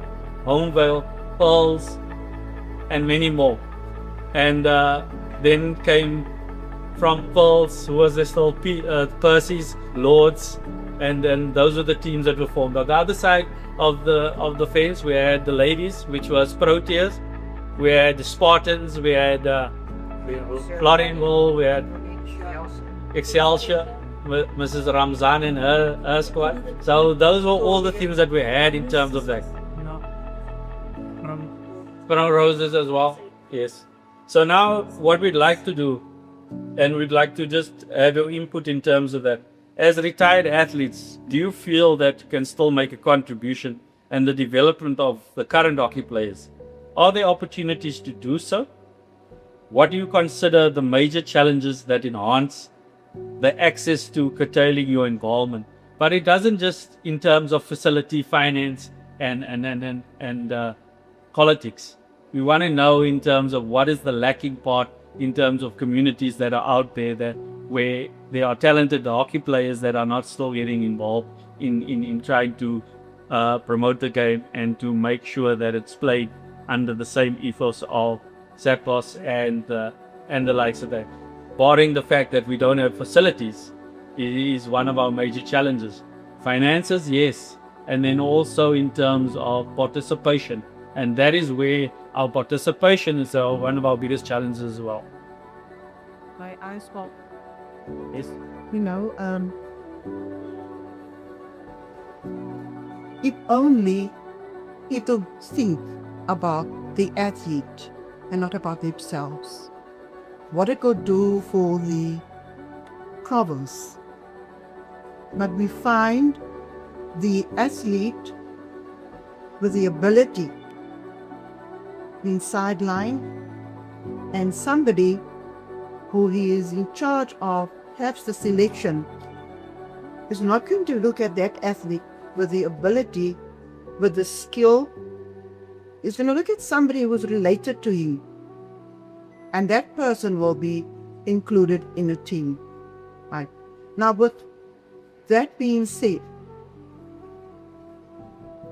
Homevale, Pearls, and many more. And then came from Pearls, who was there still Percy's, Lords, and then those were the teams that were formed. On the other side of the fence, we had the ladies, which was Proteas, we had the Spartans, we had Florinville, we had Excelsior, Mrs. Ramzan and her squad. So those were all the teams that we had in terms of that. From Roses as well. Yes. So now what we'd like to do, and we'd like to just have your input in terms of that. As retired athletes, do you feel that you can still make a contribution in the development of the current hockey players? Are there opportunities to do so? What do you consider the major challenges that enhance the access to curtailing your involvement? But it doesn't just in terms of facility, finance, and politics. We want to know in terms of what is the lacking part in terms of communities that are out there where there are talented hockey players that are not still getting involved in trying to promote the game and to make sure that it's played under the same ethos of Zappos and the likes of that. Barring the fact that we don't have facilities, it is one of our major challenges. Finances, yes, and then also in terms of participation, and that is where our participation is one of our biggest challenges as well. I spoke. Yes. If only people think about the athlete and not about themselves. What it could do for the province. But we find the athlete with the ability being sidelined, and somebody who he is in charge of, perhaps the selection, is not going to look at that athlete with the ability, with the skill. Is going to look at somebody who is related to him, and that person will be included in a team. Right. Now, with that being said,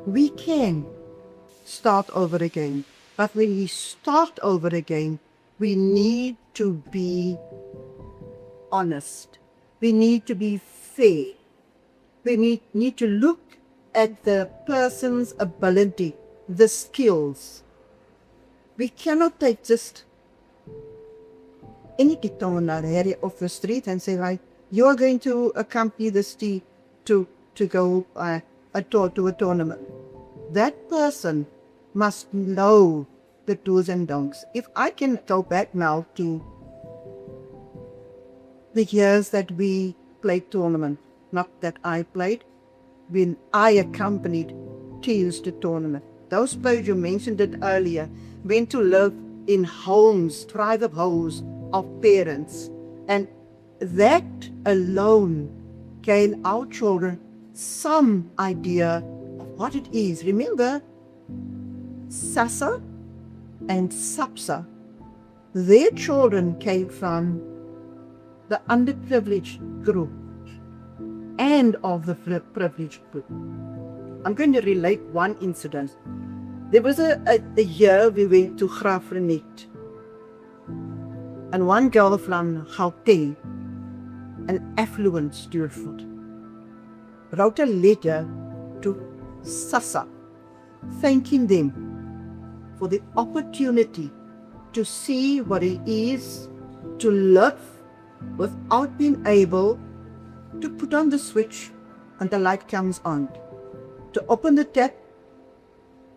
we can start over again. But when we start over again, we need to be honest. We need to be fair. We need to look at the person's ability, the skills. We cannot take just any area off the street and say, right, you are going to accompany this team to go to a tournament. That person must know the do's and don'ts. If I can go back now to the years that we played tournament, not that I played, when I accompanied teams to tournament. Those players, you mentioned it earlier, went to live in homes, private homes of parents. And that alone gave our children some idea of what it is. Remember, SASA and SAPSA, their children came from the underprivileged group and of the privileged group. I'm going to relate one incident. There was a year we went to Graafrenet, and one girl from Gauteng, an affluent Stuurveld, wrote a letter to SASA thanking them for the opportunity to see what it is to live without being able to put on the switch and the light comes on, to open the tap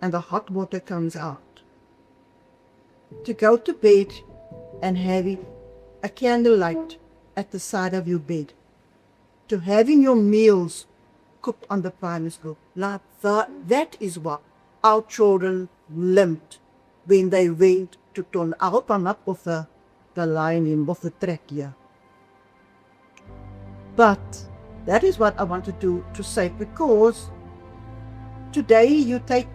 and the hot water comes out, to go to bed and having a candlelight at the side of your bed, to having your meals cooked on the primary school. Now, that is what our children learned when they went to turn. I hope I'm up with the line of the track here. But that is what I wanted to say, because today you take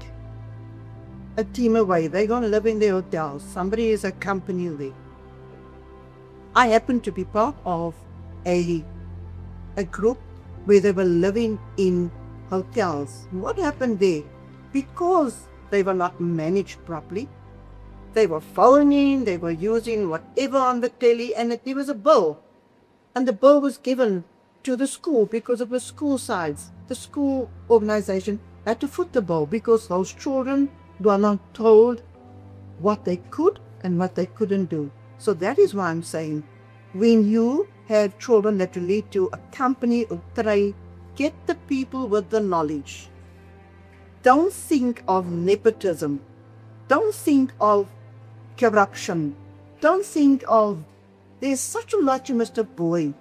a team away, they're going to live in their hotels, somebody is accompanying them. I happen to be part of a group where they were living in hotels. What happened there? Because they were not managed properly, they were phoning, they were using whatever on the telly, and there was a bill. And the bill was given to the school because of the school sides. The school organization had to foot the bill because those children were not told what they could and what they couldn't do. So that is why I'm saying, when you have children that you need to accompany or try, get the people with the knowledge. Don't think of nepotism. Don't think of corruption. Don't think of, there's such a lot you must avoid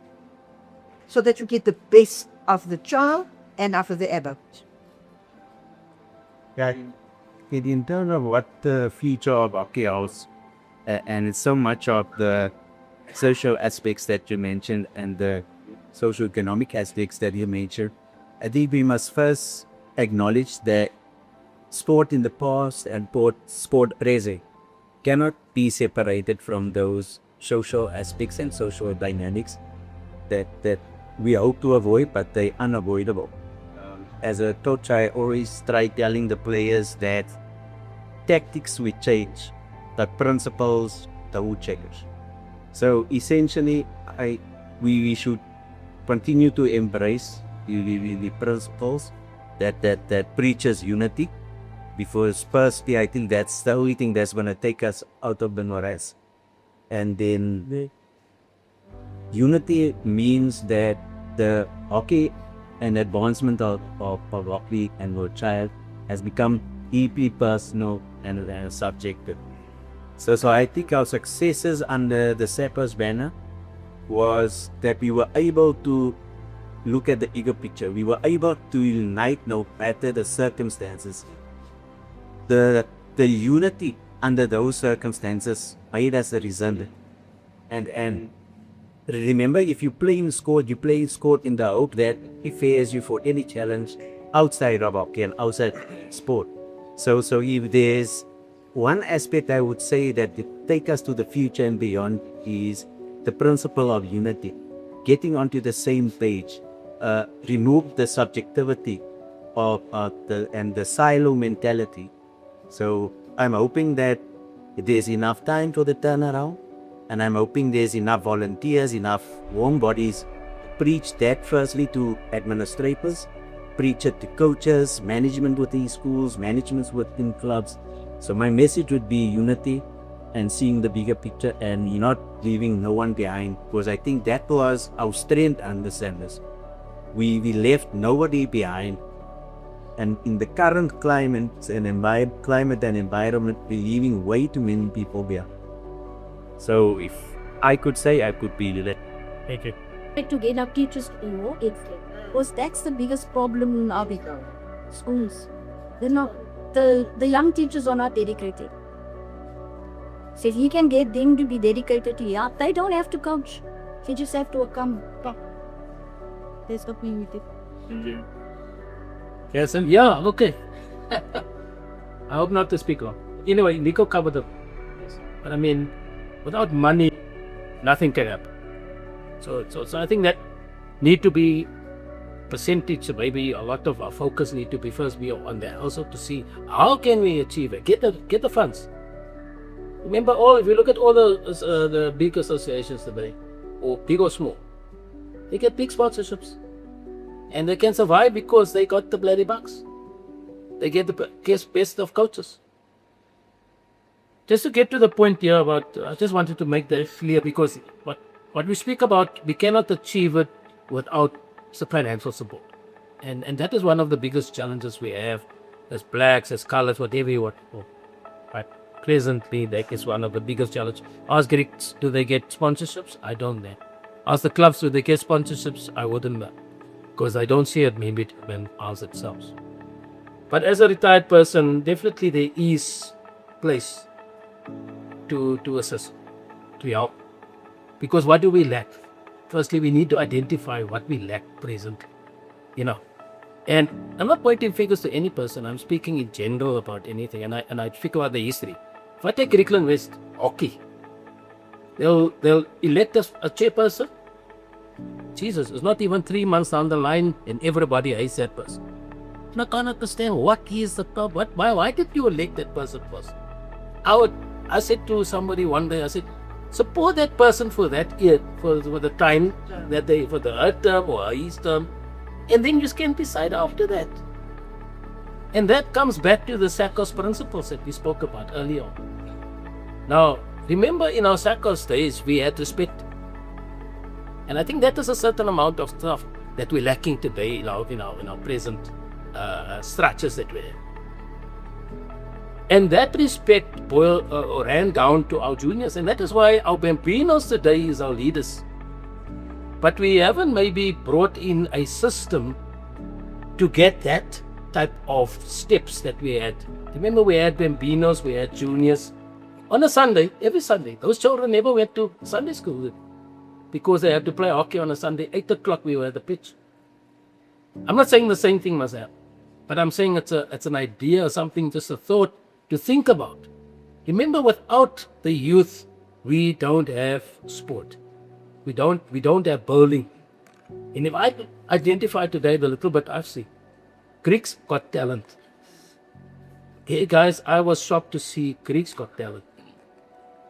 so that you get the best of the child and of the adult. Yeah, in terms of what the future of hockey holds, and it's so much of the social aspects that you mentioned and the socio-economic aspects that you mentioned, I think we must first acknowledge that sport in the past and sport present cannot be separated from those social aspects and social dynamics that we hope to avoid, but they're unavoidable. As a coach, I always try telling the players that tactics will change, but principles don't change. So essentially, we should continue to embrace the principles that preaches unity, because personally, I think that's the only thing that's going to take us out of the morass. And then unity means that the hockey and advancement of hockey and our child has become deeply personal and subjective. So I think our successes under the SAPA's banner was that we were able to look at the bigger picture. We were able to unite no matter the circumstances. The unity under those circumstances made us resilient. And remember, if you play in sport, you play in sport in the hope that it fares you for any challenge outside of hockey and outside sport. So if there's one aspect I would say that would take us to the future and beyond is the principle of unity. Getting onto the same page, remove the subjectivity of the silo mentality. So I'm hoping that there's enough time for the turnaround, and I'm hoping there's enough volunteers, enough warm bodies. Preach that firstly to administrators, preach it to coaches, management within schools, management within clubs. So my message would be unity and seeing the bigger picture and not leaving no one behind, because I think that was our strength under Sanders. We left nobody behind. And in the current climate and environment, we're leaving way too many people behind. So if I could say, I could be that. Thank you. To get our teachers to know it, because that's the biggest problem in our schools. They're not, the young teachers are not dedicated. So if you can get them to be dedicated to you, they don't have to coach. They just have to come. There's no point with it. Yes, and Yeah, okay. I hope not to speak long. Anyway, Nico covered it. But I mean, without money, nothing can happen. So I think that need to be percentage. So maybe a lot of our focus need to be first be on that, also to see how can we achieve it. Get the funds. Remember, if you look at all the big associations today, or big or small, they get big sponsorships. And they can survive because they got the bloody bucks. They get the best of coaches. Just to get to the point here about, I just wanted to make that clear, because what we speak about, we cannot achieve it without financial support. And that is one of the biggest challenges we have as blacks, as colors, whatever you want. But presently, that is one of the biggest challenges. Ask Greeks, do they get sponsorships? I don't know. Ask the clubs, do they get sponsorships? I wouldn't know, because I don't see it maybe when ours itself. But as a retired person, definitely there is place to assist, to help. Because what do we lack? Firstly, we need to identify what we lack presently. And I'm not pointing fingers to any person. I'm speaking in general about anything. And I speak about the history. If I take Griqualand West hockey, they'll elect a chairperson. Jesus, it's not even 3 months down the line and everybody hates that person. And I can't understand what is the problem. Why did you elect that person first? I said to somebody one day, I said, support that person for that year, for the time that for the term or his term, and then you can decide after that. And that comes back to the SACOS principles that we spoke about earlier on. Now, remember in our SACOS days, we had respect. And I think that is a certain amount of stuff that we're lacking today in our present structures that we have. And that respect ran down to our juniors, and that is why our Bambinos today is our leaders. But we haven't maybe brought in a system to get that type of steps that we had. Remember, we had Bambinos, we had juniors. On a Sunday, every Sunday, those children never went to Sunday school because they had to play hockey on a Sunday. 8 o'clock we were at the pitch. I'm not saying the same thing must happen, but I'm saying it's an idea or something, just a thought to think about. Remember, without the youth, we don't have sport. We don't have bowling. And if I identify today the little bit I've seen, Greeks got talent. Hey guys, I was shocked to see Greeks got talent.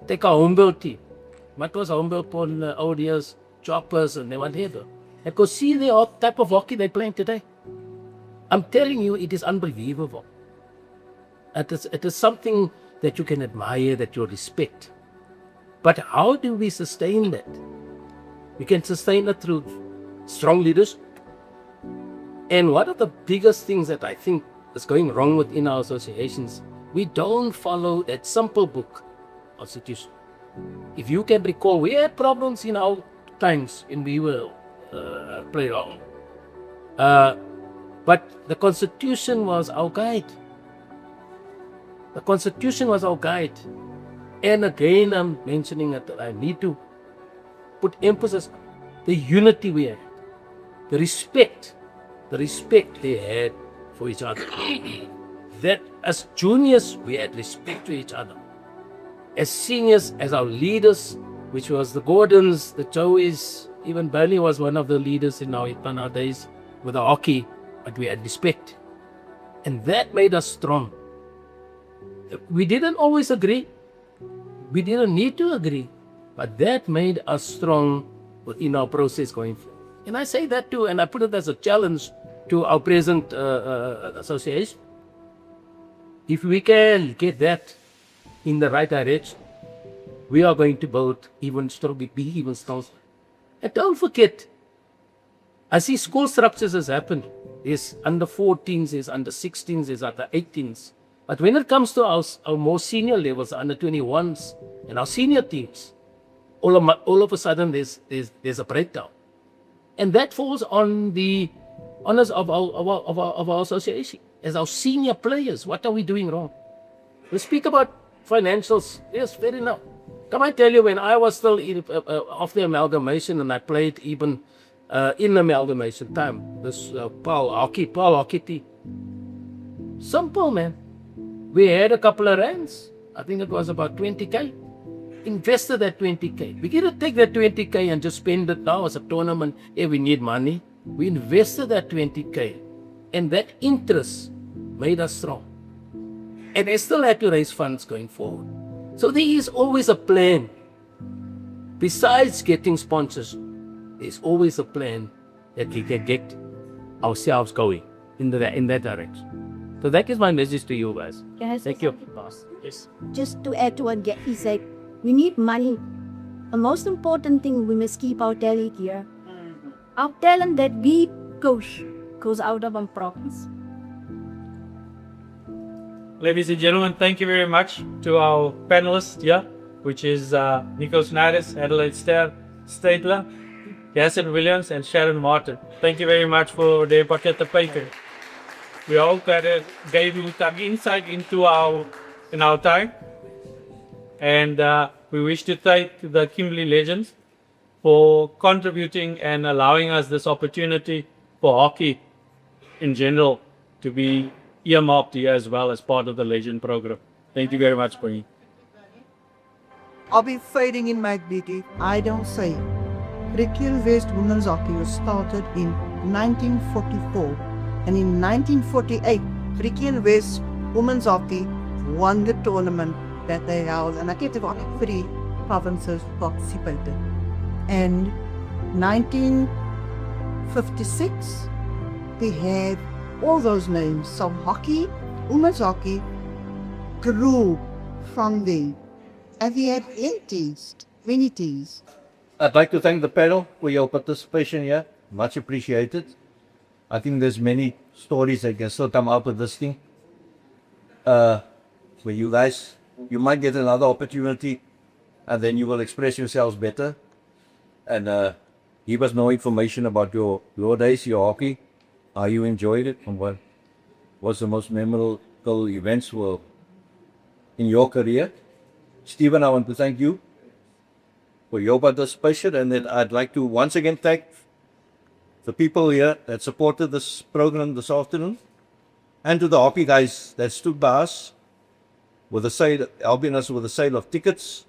Take our homebuilt team. What was homebuilt on old years? Choppers and whatever. And go see the type of hockey they're playing today. I'm telling you, it is unbelievable. It is something that you can admire, that you respect. But how do we sustain that? We can sustain it through strong leaders. And one of the biggest things that I think is going wrong within our associations, we don't follow that simple book constitution. If you can recall, we had problems in our times when we were playing on. But the Constitution was our guide. The Constitution was our guide. And again, I'm mentioning it, that I need to put emphasis on the unity we had, the respect they had for each other. That as juniors, we had respect to each other. As seniors, as our leaders, which was the Gordons, the Joeys, even Bernie was one of the leaders in our days with the hockey, but we had respect. And that made us strong. We didn't always agree. We didn't need to agree. But that made us strong in our process going forward. And I say that too, and I put it as a challenge to our present association. If we can get that in the right direction, we are going to build even stronger, be even stronger. And don't forget, I see school structures has happened. There's under 14s, there's under 16s, there's under 18s. But when it comes to our more senior levels, under 21s, and our senior teams, all of a sudden there's a breakdown. And that falls on the honors of our association. As our senior players, what are we doing wrong? We speak about financials. Yes, fair enough. Can I tell you, when I was still off the amalgamation and I played even in amalgamation time, this Paul hockey team. Simple, man. We had a couple of rands. I think it was about 20K. Invested that 20K. We didn't take that 20K and just spend it now as a tournament. Hey, we need money. We invested that 20K. And that interest made us strong. And they still had to raise funds going forward. So there is always a plan. Besides getting sponsors, there's always a plan that we can get ourselves going in that direction. So that is my message to you guys. Can I say Thank you. something? Boss. Yes. Just to add to what Gary said, we need money. The most important thing, we must keep our talent here. Our talent that we coach goes out of our province. Ladies and gentlemen, thank you very much to our panelists here, which is Nico Snijders, Adelaide Stadler, Yasin Williams, and Sharon Martin. Thank you very much for their participation. We hope that it gave you some insight into our time. And we wish to thank the Kimberley Legends for contributing and allowing us this opportunity for hockey in general to be earmarked here as well as part of the Legend program. Thank you very much, Bernie. I'll be fading in my beauty. I don't say. Rikiel West Women's Hockey was started in 1944. And in 1948, Rikiel West Women's Hockey won the tournament that they held. And I think about 3 provinces participated. And 1956, we had all those names. So hockey, women's hockey, grew from there. And we had many teams. I'd like to thank the panel for your participation here. Much appreciated. I think there's many stories that can still come out of this thing. For you guys, you might get another opportunity and then you will express yourselves better. And give us more information about your days, your hockey, how you enjoyed it, and what was the most memorable events were in your career. Stephen, I want to thank you for your participation, and then I'd like to once again thank the people here that supported this program this afternoon, and to the hockey guys that stood by us with the sale, helping us with the sale of tickets,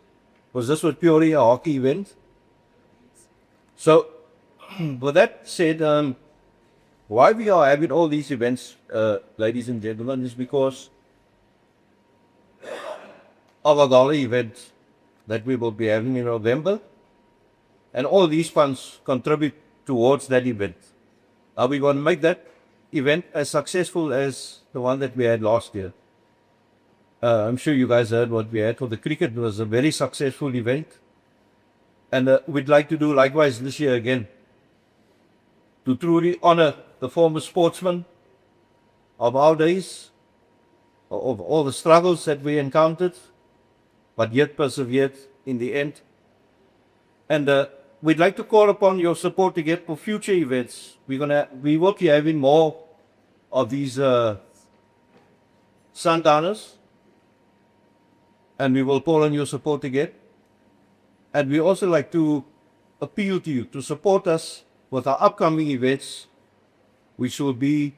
because this was purely a hockey event. So, with that said, why we are having all these events, ladies and gentlemen, is because of a gala event that we will be having in November, and all these funds contribute towards that event. Are we going to make that event as successful as the one that we had last year? I'm sure you guys heard what we had for the cricket. It was a very successful event, and we'd like to do likewise this year again, to truly honor the former sportsmen of our days, of all the struggles that we encountered, but yet persevered in the end. And we'd like to call upon your support again for future events. We will be having more of these sundowners, and we will call on your support again. And we also like to appeal to you to support us with our upcoming events, which will be,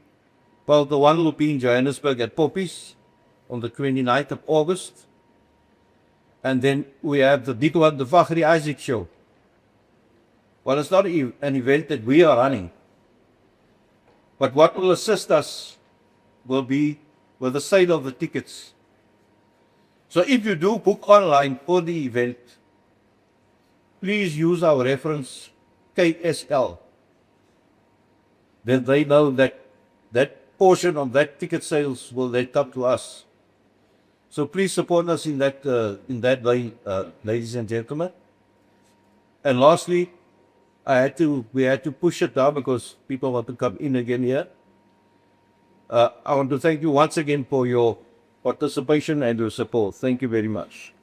well, the one will be in Johannesburg at Poppies on the 29th of August. And then we have the big one, the Vachri Isaac Show. Well, it's not an event that we are running, but what will assist us will be with the sale of the tickets. So if you do book online for the event, please use our reference KSL. Then they know that that portion of that ticket sales will then come to us. So please support us in that way, ladies and gentlemen. And lastly, we had to push it down because people want to come in again here. I want to thank you once again for your participation and your support. Thank you very much.